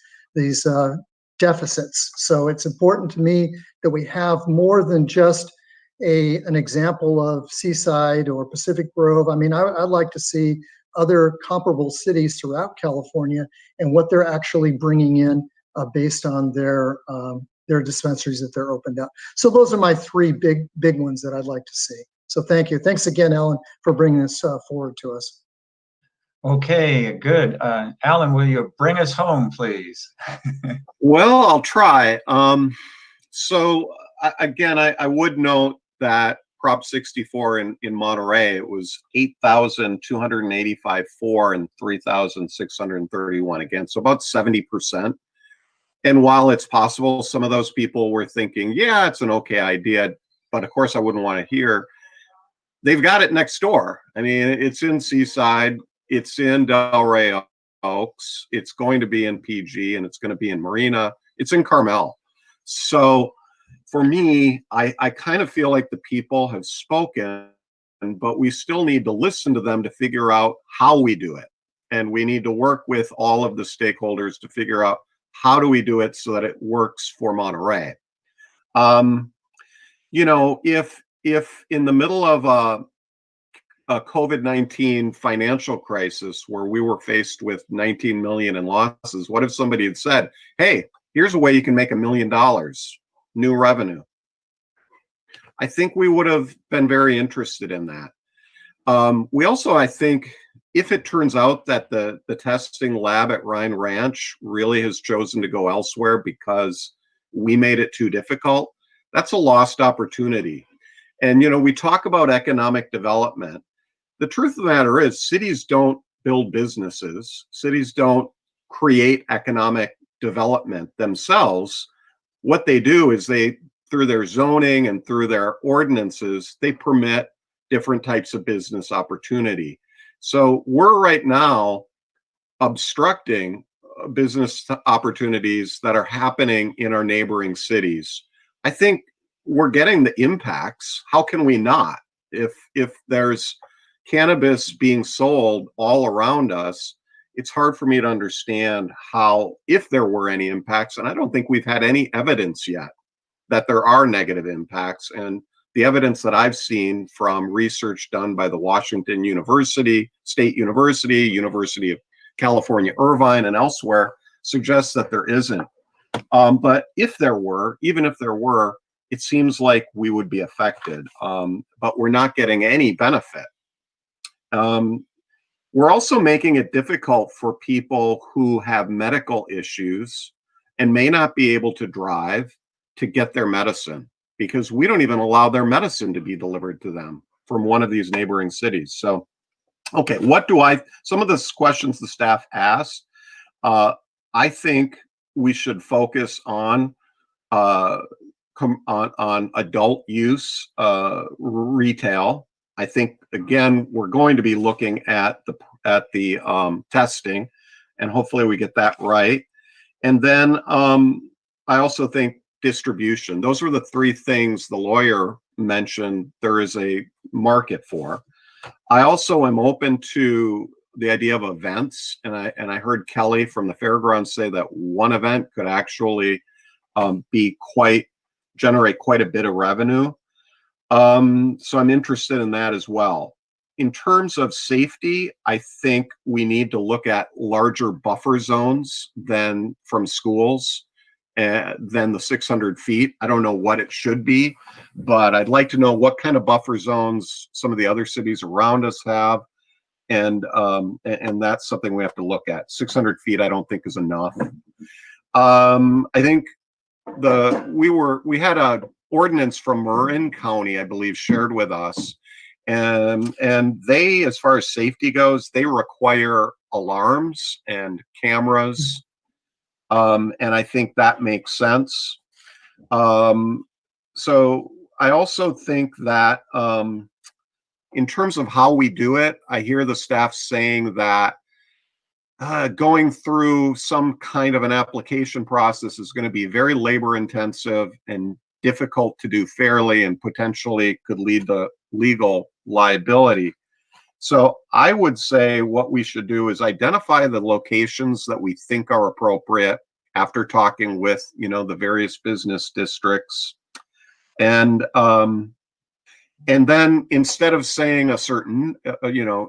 deficits. So it's important to me that we have more than just an example of Seaside or Pacific Grove. I mean, I'd like to see other comparable cities throughout California and what they're actually bringing in based on their dispensaries that they're opened up. So those are my three big ones that I'd like to see. So thank you. Thanks again, Alan, for bringing this forward to us. Okay, good. Alan, will you bring us home, please? Well, I'll try. Again, I would note that Prop 64 in Monterey, it was 8,285 for and 3,631 against, so about 70%. And while it's possible some of those people were thinking, yeah, it's an okay idea, but of course I wouldn't want to hear, they've got it next door. I mean, it's in Seaside, it's in Del Rey Oaks, it's going to be in PG, and it's going to be in Marina, it's in Carmel. So for me, I kind of feel like the people have spoken, but we still need to listen to them to figure out how we do it. And we need to work with all of the stakeholders to figure out how do we do it so that it works for Monterey. You know, if in the middle of a COVID-19 financial crisis where we were faced with 19 million in losses, what if somebody had said, hey, here's a way you can make $1 million new revenue? I think we would have been very interested in that. We also, I think, if it turns out that the testing lab at Ryan Ranch really has chosen to go elsewhere because we made it too difficult, that's a lost opportunity. And, you know, we talk about economic development. The truth of the matter is cities don't build businesses. Cities don't create economic development themselves. What they do is they, through their zoning and through their ordinances, they permit different types of business opportunity. So we're right now obstructing business opportunities that are happening in our neighboring cities. I think we're getting the impacts. How can we not? If there's cannabis being sold all around us, it's hard for me to understand how, if there were any impacts, and I don't think we've had any evidence yet that there are negative impacts. And the evidence that I've seen from research done by the Washington University, State University, University of California, Irvine, and elsewhere suggests that there isn't. But if there were, even if there were, it seems like we would be affected, but we're not getting any benefit. We're also making it difficult for people who have medical issues and may not be able to drive to get their medicine, because we don't even allow their medicine to be delivered to them from one of these neighboring cities. So, okay, some of the questions the staff asked, I think we should focus on adult use retail. I think, again, we're going to be looking at the testing, and hopefully we get that right. And then I also think distribution. Those were the three things the lawyer mentioned there is a market for. I also am open to the idea of events, and I heard Kelly from the fairgrounds say that one event could actually generate quite a bit of revenue. So I'm interested in that as well. In terms of safety, I think we need to look at larger buffer zones than from schools, than the 600 feet. I don't know what it should be, but I'd like to know what kind of buffer zones some of the other cities around us have. And that's something we have to look at. 600 feet, I don't think is enough. I think we had a ordinance from Marin County, I believe, shared with us, and they, as far as safety goes, they require alarms and cameras, and I think that makes sense. So I also think that in terms of how we do it, I hear the staff saying that going through some kind of an application process is going to be very labor intensive and difficult to do fairly, and potentially could lead to legal liability. So I would say what we should do is identify the locations that we think are appropriate after talking with, the various business districts. And then instead of saying a certain,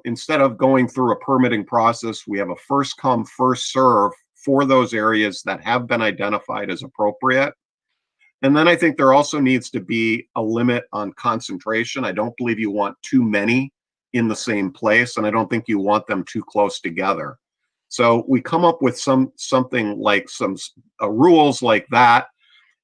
instead of going through a permitting process, we have a first come, first serve for those areas that have been identified as appropriate. And then I think there also needs to be a limit on concentration. I don't believe you want too many in the same place, and I don't think you want them too close together. So we come up with something like some rules like that,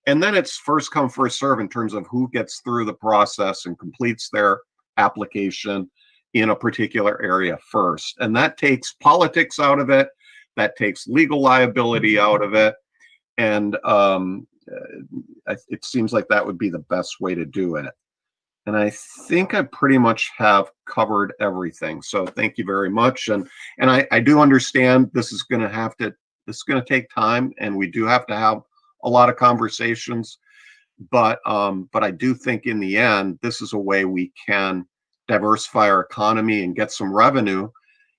and then it's first come, first serve in terms of who gets through the process and completes their application in a particular area first. And that takes politics out of it, that takes legal liability out of it, and it seems like that would be the best way to do it. And I think I pretty much have covered everything. So thank you very much. And I do understand this is going to take time, and we do have to have a lot of conversations. But I do think in the end, this is a way we can diversify our economy and get some revenue.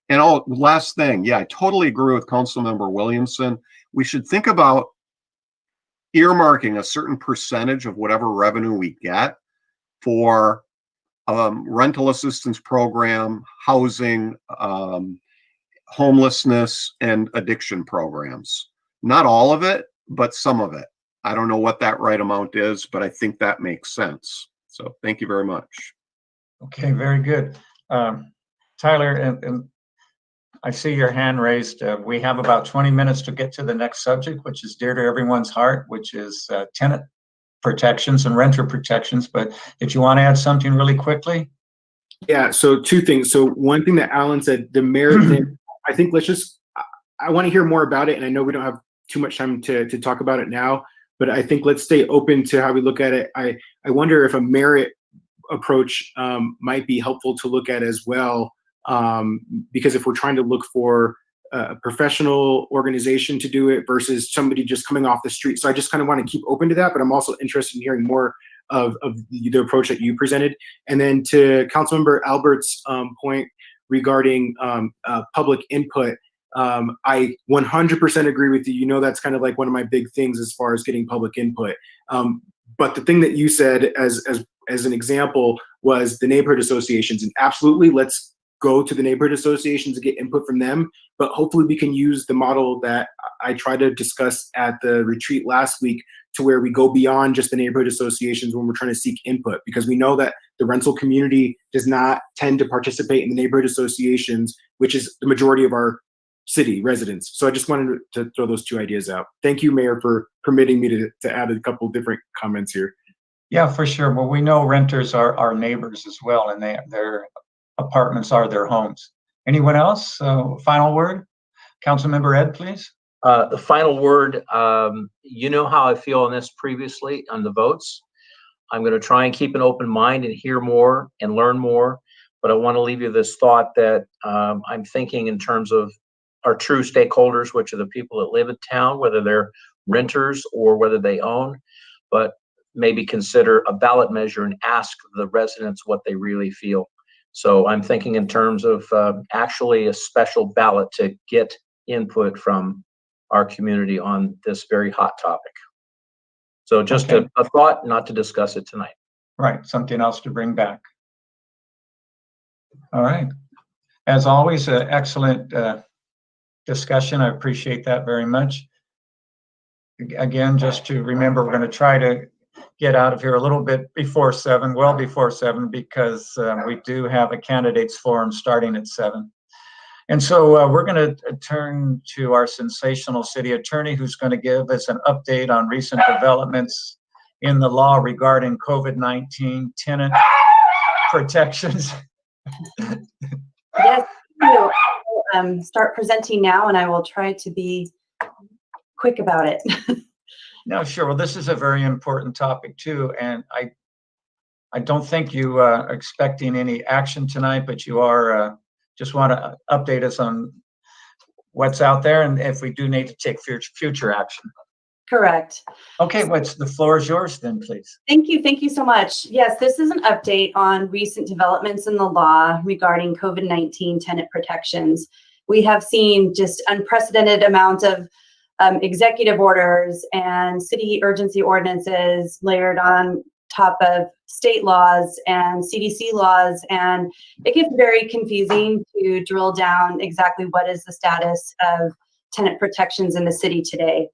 And last thing, yeah, I totally agree with Councilmember Williamson. We should think about earmarking a certain percentage of whatever revenue we get for rental assistance program, housing, homelessness, and addiction programs. Not all of it, but some of it. I don't know what that right amount is, but I think that makes sense. So thank you very much. Okay, very good. Tyler, and I see your hand raised. We have about 20 minutes to get to the next subject, which is dear to everyone's heart, which is tenant protections and renter protections. But if you want to add something really quickly. Yeah, so two things. So one thing that Alan said, the merit thing, I think I want to hear more about it. And I know we don't have too much time to talk about it now, but I think let's stay open to how we look at it. I wonder if a merit approach might be helpful to look at as well, because if we're trying to look for a professional organization to do it versus somebody just coming off the street. So I just kind of want to keep open to that, but I'm also interested in hearing more of the approach that you presented. And then to Councilmember Albert's point regarding public input, I 100% agree with you. You know, that's kind of like one of my big things as far as getting public input. But the thing that you said as an example was the neighborhood associations, and absolutely, let's go to the neighborhood associations and get input from them. But hopefully we can use the model that I tried to discuss at the retreat last week, to where we go beyond just the neighborhood associations when we're trying to seek input, because we know that the rental community does not tend to participate in the neighborhood associations, which is the majority of our city residents. So I just wanted to throw those two ideas out. Thank you, Mayor, for permitting me to add a couple different comments here. Yeah, for sure. Well, we know renters are our neighbors as well, and their apartments are their homes. Anyone else? Final word? Councilmember Ed, please. The final word, you know how I feel on this previously on the votes. I'm going to try and keep an open mind and hear more and learn more, but I want to leave you this thought that I'm thinking in terms of our true stakeholders, which are the people that live in town, whether they're renters or whether they own, but maybe consider a ballot measure and ask the residents what they really feel. So I'm thinking in terms of actually a special ballot to get input from our community on this very hot topic. So just a thought, not to discuss it tonight. Right, something else to bring back. All right. As always, an excellent discussion. I appreciate that very much. Again, just to remember, we're going to try to get out of here a little bit before 7, well before 7, because we do have a candidates forum starting at 7. And so we're going to turn to our sensational city attorney, who's going to give us an update on recent developments in the law regarding COVID-19 tenant protections. Yes, start presenting now, and I will try to be quick about it. No, sure. Well, this is a very important topic too, and I don't think you are expecting any action tonight, but you are just want to update us on what's out there and if we do need to take future action. Correct. Okay, the floor is yours then, please. Thank you. Thank you so much. Yes, this is an update on recent developments in the law regarding COVID-19 tenant protections. We have seen just unprecedented amount of executive orders and city urgency ordinances layered on top of state laws and CDC laws, and it gets very confusing to drill down exactly what is the status of tenant protections in the city today.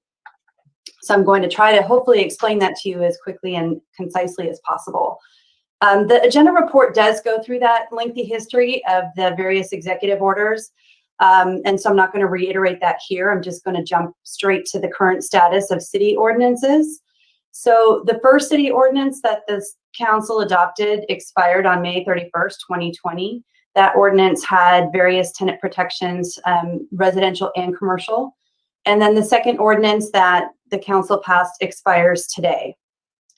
So I'm going to try to hopefully explain that to you as quickly and concisely as possible. The agenda report does go through that lengthy history of the various executive orders. And so I'm not going to reiterate that here. I'm just going to jump straight to the current status of city ordinances. So the first city ordinance that this council adopted expired on May 31st, 2020. That ordinance had various tenant protections, residential and commercial. And then the second ordinance that the council passed expires today.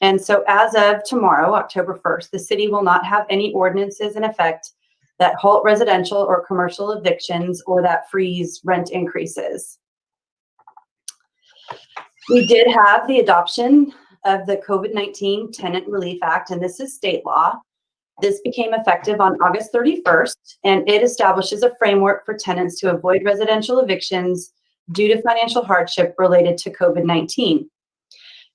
And so as of tomorrow, October 1st, the city will not have any ordinances in effect that halt residential or commercial evictions or that freeze rent increases. We did have the adoption of the COVID-19 Tenant Relief Act, and this is state law. This became effective on August 31st, and it establishes a framework for tenants to avoid residential evictions due to financial hardship related to COVID-19.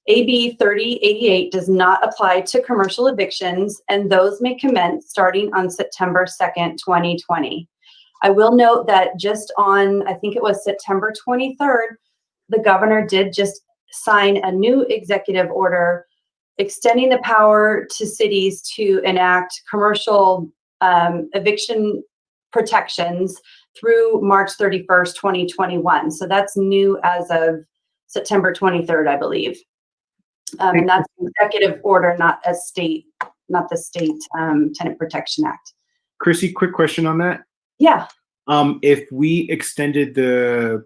AB 3088 does not apply to commercial evictions, and those may commence starting on September 2nd, 2020. I will note that just on, I think it was September 23rd, the governor did just sign a new executive order extending the power to cities to enact commercial eviction protections through March 31st, 2021. So that's new as of September 23rd, I believe. And that's an executive order, not the state Tenant Protection Act. Chrissy, quick question on that. Yeah. If we extended the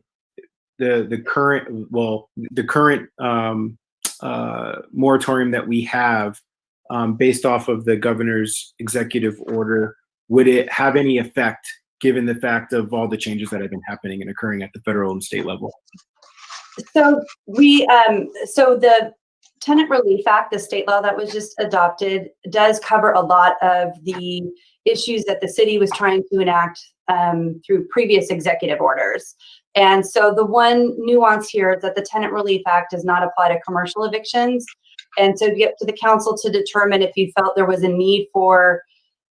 current moratorium that we have based off of the governor's executive order, would it have any effect given the fact of all the changes that have been happening and occurring at the federal and state level? So the Tenant Relief Act, the state law that was just adopted, does cover a lot of the issues that the city was trying to enact through previous executive orders. And so the one nuance here is that the Tenant Relief Act does not apply to commercial evictions. And so get to the council to determine if you felt there was a need for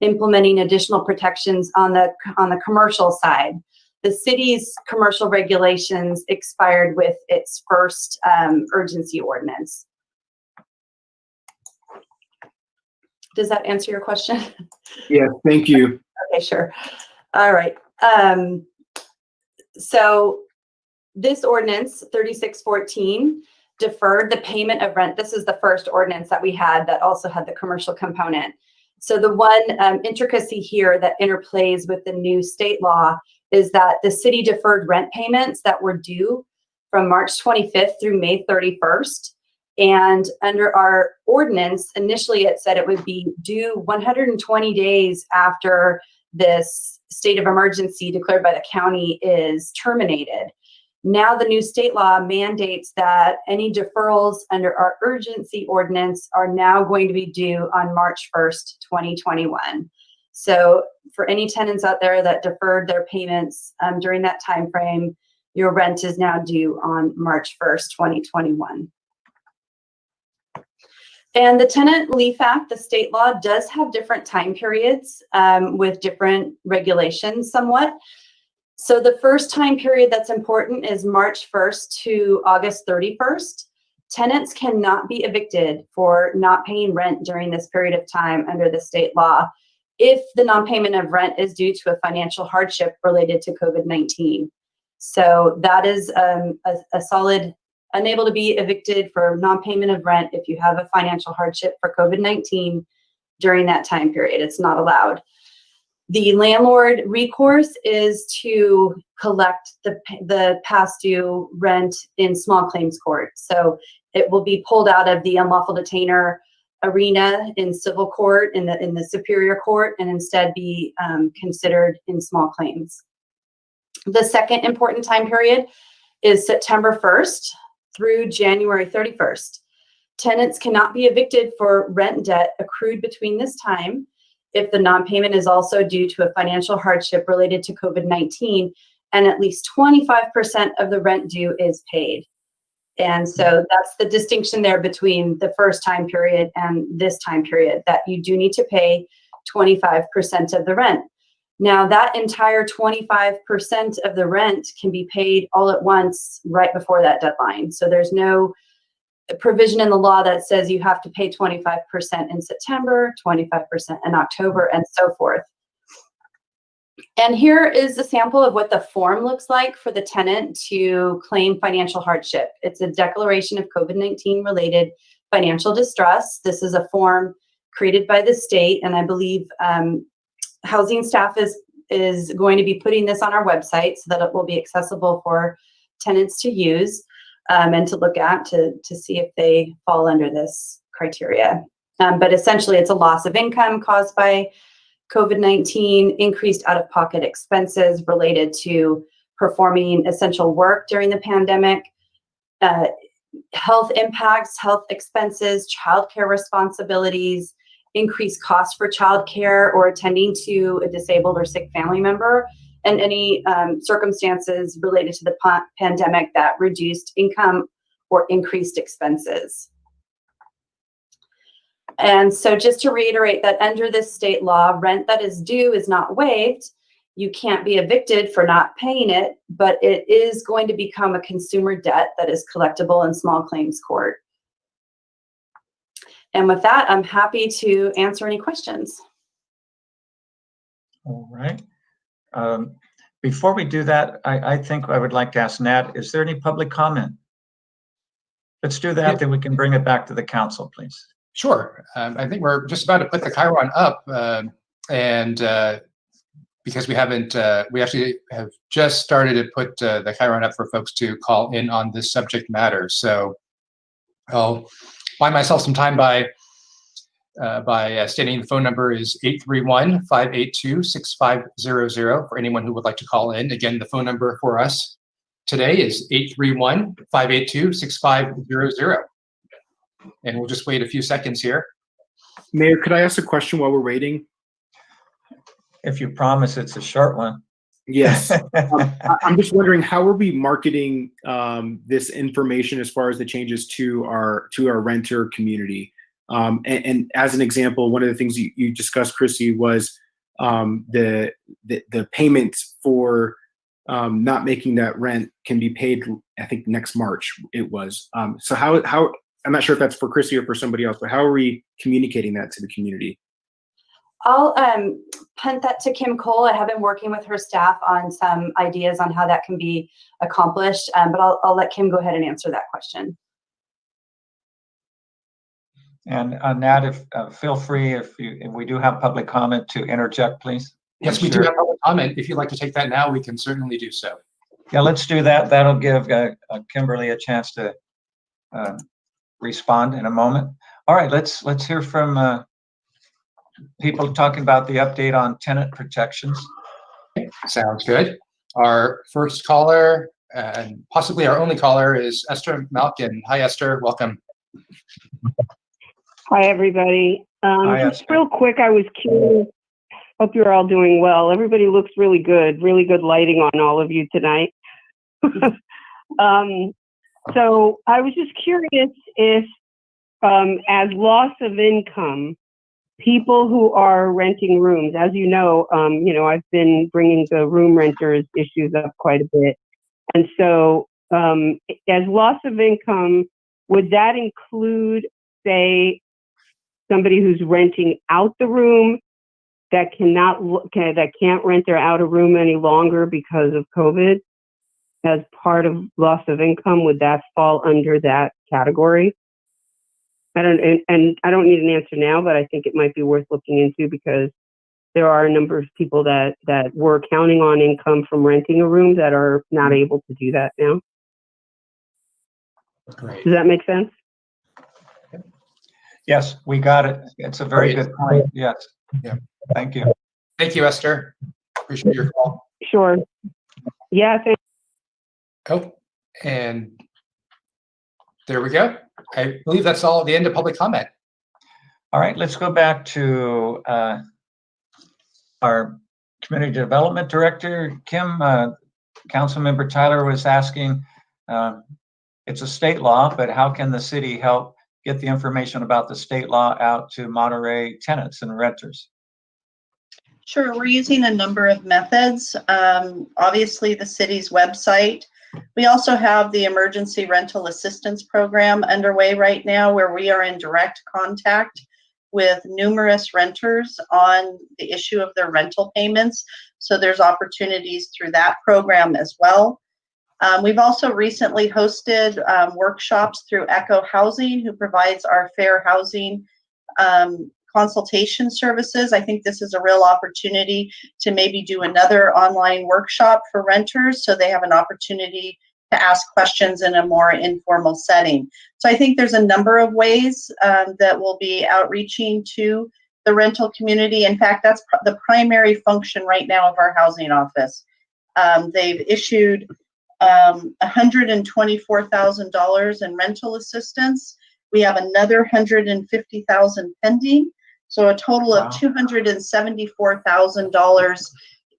implementing additional protections on the commercial side. The city's commercial regulations expired with its first urgency ordinance. Does that answer your question? Yeah, thank you. Okay, sure. All right. So this ordinance 3614 deferred the payment of rent. This is the first ordinance that we had that also had the commercial component. So the one intricacy here that interplays with the new state law is that the city deferred rent payments that were due from March 25th through May 31st. And under our ordinance, initially it said it would be due 120 days after this state of emergency declared by the county is terminated. Now the new state law mandates that any deferrals under our urgency ordinance are now going to be due on March 1st, 2021. So for any tenants out there that deferred their payments during that time frame, your rent is now due on March 1st, 2021. And the Tenant Relief Act, the state law, does have different time periods with different regulations somewhat. So the first time period that's important is March 1st to August 31st. Tenants cannot be evicted for not paying rent during this period of time under the state law if the non-payment of rent is due to a financial hardship related to COVID-19. So that is a solid unable to be evicted for non-payment of rent if you have a financial hardship for COVID-19 during that time period. It's not allowed. The landlord recourse is to collect the past due rent in small claims court. So it will be pulled out of the unlawful detainer arena in civil court, in the superior court, and instead be considered in small claims. The second important time period is September 1st through January 31st. Tenants cannot be evicted for rent debt accrued between this time if the non-payment is also due to a financial hardship related to COVID-19 and at least 25% of the rent due is paid. And so that's the distinction there between the first time period and this time period, that you do need to pay 25% of the rent. Now that entire 25% of the rent can be paid all at once right before that deadline. So there's no provision in the law that says you have to pay 25% in September, 25% in October, and so forth. And here is a sample of what the form looks like for the tenant to claim financial hardship. It's a declaration of COVID-19 related financial distress. This is a form created by the state, and I believe housing staff is going to be putting this on our website so that it will be accessible for tenants to use and to look at to see if they fall under this criteria. But essentially it's a loss of income caused by COVID-19, increased out-of-pocket expenses related to performing essential work during the pandemic, health impacts, health expenses, childcare responsibilities, increased costs for childcare or attending to a disabled or sick family member, and any circumstances related to the pandemic that reduced income or increased expenses. And so just to reiterate that under this state law, rent that is due is not waived. You can't be evicted for not paying it, but it is going to become a consumer debt that is collectible in small claims court. And with that, I'm happy to answer any questions. All right. Before we do that, I think I would like to ask Nat, is there any public comment? Let's do that, then we can bring it back to the council, please. Sure. I think we're just about to put the Chiron up, because we haven't, we actually have just started to put the Chiron up for folks to call in on this subject matter. So I'll buy myself some time by stating the phone number is 831-582-6500 for anyone who would like to call in. Again, the phone number for us today is 831-582-6500. And we'll just wait a few seconds here. Mayor, could I ask a question while we're waiting? If you promise it's a short one. Yes. I'm just wondering, how are we marketing this information as far as the changes to our renter community? And as an example, one of the things you discussed, Chrissy, was the payments for not making that rent can be paid, I think, next March it was. So how I'm not sure if that's for Chrissy or for somebody else, but how are we communicating that to the community? I'll punt that to Kim Cole. I have been working with her staff on some ideas on how that can be accomplished, but I'll let Kim go ahead and answer that question. And Nat, if feel free if we do have public comment to interject, please. Yes, we do have public comment. If you'd like to take that now, we can certainly do so. Yeah, let's do that. That'll give Kimberly a chance to respond in a moment. All right, let's hear from people talking about the update on tenant protections. Sounds good. Our first caller, and possibly our only caller, is Esther Malkin. Hi, Esther. Welcome. Hi, everybody. Hi, just real quick, I was curious. Hope you're all doing well. Everybody looks really good lighting on all of you tonight. So I was just curious if, as loss of income, people who are renting rooms, as you know, I've been bringing the room renters issues up quite a bit. And so as loss of income, would that include, say, somebody who's renting out the room that can't rent their outer room any longer because of COVID as part of loss of income? Would that fall under that category? I don't need an answer now, but I think it might be worth looking into because there are a number of people that were counting on income from renting a room that are not able to do that now. Great. Does that make sense? Yes, we got it. It's a very good point. Yes. Yeah. Thank you. Thank you, Esther. Appreciate your call. Sure. Yeah. Oh, and there we go. I believe that's all the end of public comment. All right, let's go back to our Community Development Director, Kim. Councilmember Tyler was asking, it's a state law, but how can the city help get the information about the state law out to Monterey tenants and renters? Sure, we're using a number of methods. Obviously, the city's website. We also have the Emergency Rental Assistance Program underway right now, where we are in direct contact with numerous renters on the issue of their rental payments. So there's opportunities through that program as well. We've also recently hosted workshops through Echo Housing, who provides our fair housing consultation services. I think this is a real opportunity to maybe do another online workshop for renters so they have an opportunity to ask questions in a more informal setting. So I think there's a number of ways that we'll be outreaching to the rental community. In fact, that's the primary function right now of our housing office. They've issued $124,000 in rental assistance. We have another $150,000 pending. So a total of $274,000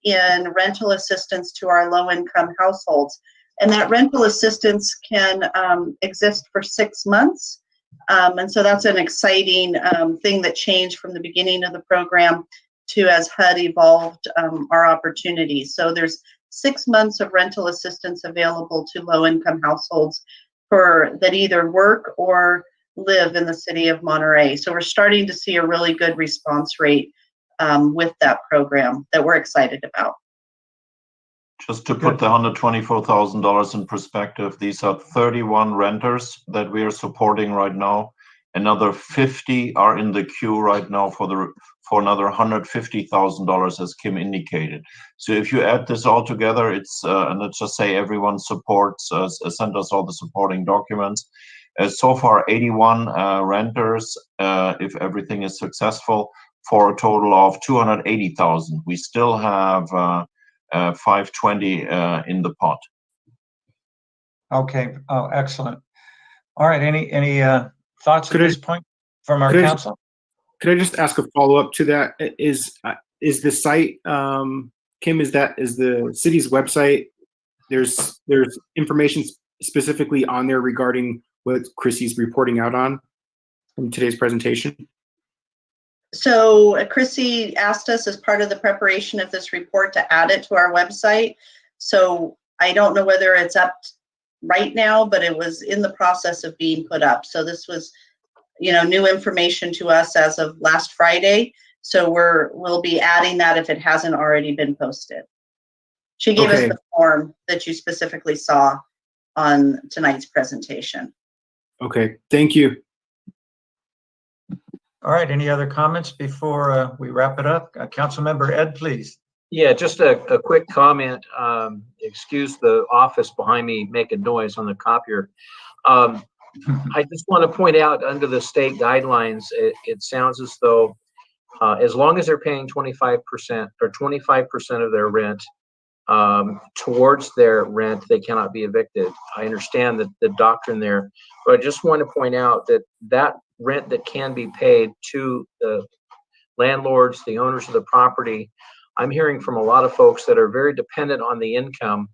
in rental assistance to our low-income households. And that rental assistance can exist for 6 months. And so that's an exciting thing that changed from the beginning of the program to as HUD evolved our opportunities. So there's 6 months of rental assistance available to low-income households that either work or live in the city of Monterey. So we're starting to see a really good response rate with that program that we're excited about. Just to put the $124,000 in perspective, these are 31 renters that we are supporting right now. Another 50 are in the queue right now for another $150,000, as Kim indicated. So if you add this all together, it's and let's just say everyone supports sent us all the supporting documents. So far, 81 renters, if everything is successful, for a total of 280,000. We still have 520 in the pot. Okay. Oh, excellent. All right. Any thoughts at this point from our council? Could I just ask a follow-up to that? Is the site, Kim, is the city's website, there's information specifically on there regarding what Chrissy's reporting out on from today's presentation? So Chrissy asked us as part of the preparation of this report to add it to our website. So I don't know whether it's up right now, but it was in the process of being put up. So this was, new information to us as of last Friday. So we'll be adding that if it hasn't already been posted. She gave us the form that you specifically saw on tonight's presentation. Okay, thank you. All right, any other comments before we wrap it up? Councilmember Ed, please. Yeah, just a quick comment. Excuse the office behind me making noise on the copier. I just want to point out under the state guidelines, it sounds as though as long as they're paying 25% or 25% of their rent towards their rent, they cannot be evicted. I understand the doctrine there, but I just want to point out that rent that can be paid to the landlords, the owners of the property, I'm hearing from a lot of folks that are very dependent on the income,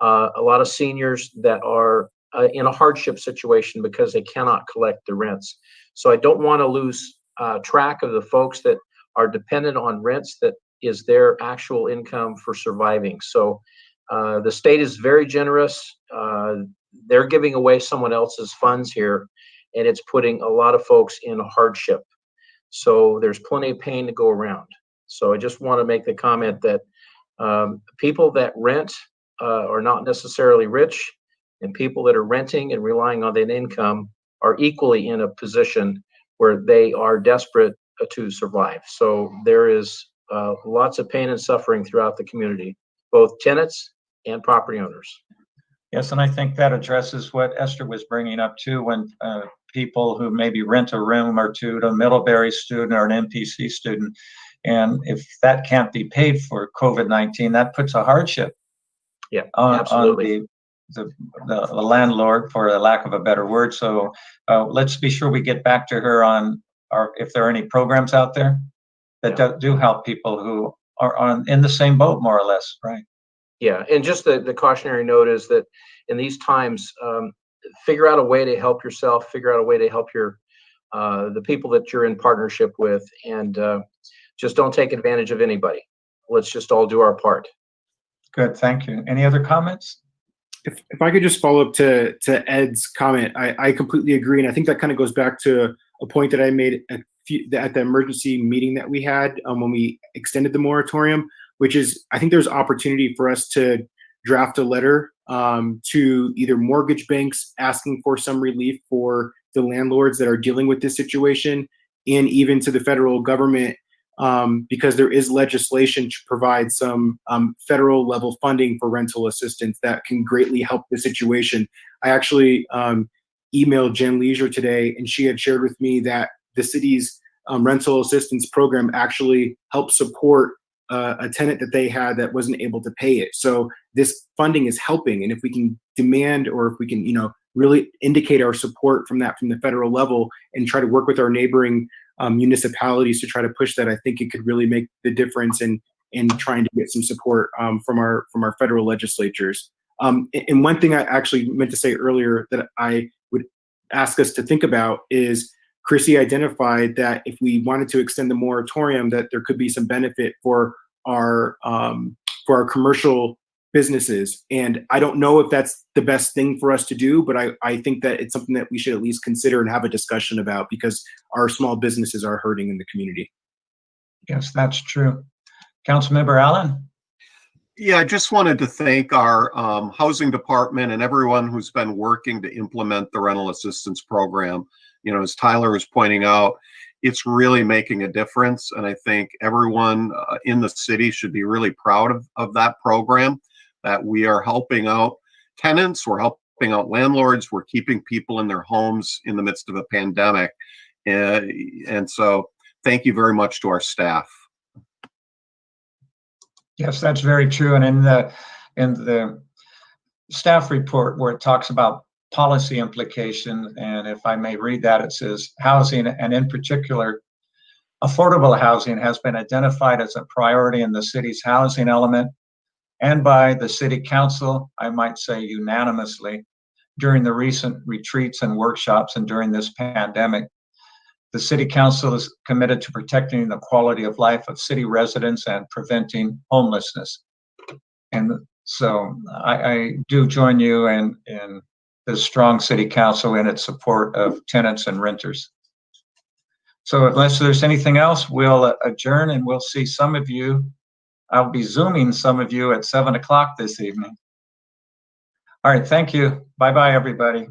a lot of seniors that are in a hardship situation because they cannot collect the rents. So I don't want to lose track of the folks that are dependent on rents that is their actual income for surviving. So the state is very generous. They're giving away someone else's funds here, and it's putting a lot of folks in hardship. So there's plenty of pain to go around. So I just want to make the comment that people that rent are not necessarily rich, and people that are renting and relying on that income are equally in a position where they are desperate to survive. So there is lots of pain and suffering throughout the community, both tenants and property owners. Yes, and I think that addresses what Esther was bringing up too, when people who maybe rent a room or two to a Middlebury student or an MPC student, and if that can't be paid for COVID-19, that puts a hardship on the landlord, for a lack of a better word. So let's be sure we get back to her on if there are any programs out there that do help people who are in the same boat, more or less, right? Yeah, and just the cautionary note is that in these times, figure out a way to help yourself, figure out a way to help the people that you're in partnership with, and just don't take advantage of anybody. Let's just all do our part. Good, thank you. Any other comments? If I could just follow up to Ed's comment, I completely agree, and I think that kind of goes back to a point that I made at the emergency meeting that we had when we extended the moratorium, which is I think there's opportunity for us to draft a letter to either mortgage banks asking for some relief for the landlords that are dealing with this situation, and even to the federal government, because there is legislation to provide some federal level funding for rental assistance that can greatly help the situation. I actually emailed Jen Leisure today, and she had shared with me that the city's rental assistance program actually helped support a tenant that they had that wasn't able to pay it. So this funding is helping, and if we can demand, or if we can, really indicate our support from the federal level and try to work with our neighboring municipalities to try to push that, I think it could really make the difference in trying to get some support from our federal legislatures. And one thing I actually meant to say earlier that I would ask us to think about is Chrissy identified that if we wanted to extend the moratorium, that there could be some benefit for our commercial businesses. And I don't know if that's the best thing for us to do, but I think that it's something that we should at least consider and have a discussion about, because our small businesses are hurting in the community. Yes, that's true. Councilmember Allen? Yeah, I just wanted to thank our housing department and everyone who's been working to implement the rental assistance program. You know, as Tyler was pointing out, it's really making a difference. And I think everyone in the city should be really proud of that program, that we are helping out tenants, we're helping out landlords, we're keeping people in their homes in the midst of a pandemic. And so thank you very much to our staff. Yes, that's very true. And in the staff report where it talks about policy implications, and if I may read that, it says housing, and in particular, affordable housing, has been identified as a priority in the city's housing element and by the city council, I might say unanimously, during the recent retreats and workshops and during this pandemic. The city council is committed to protecting the quality of life of city residents and preventing homelessness. And so I do join you in the strong city council in its support of tenants and renters. So unless there's anything else, we'll adjourn, and we'll see some of you. I'll be Zooming some of you at 7 o'clock this evening. All right, thank you. Bye-bye, everybody.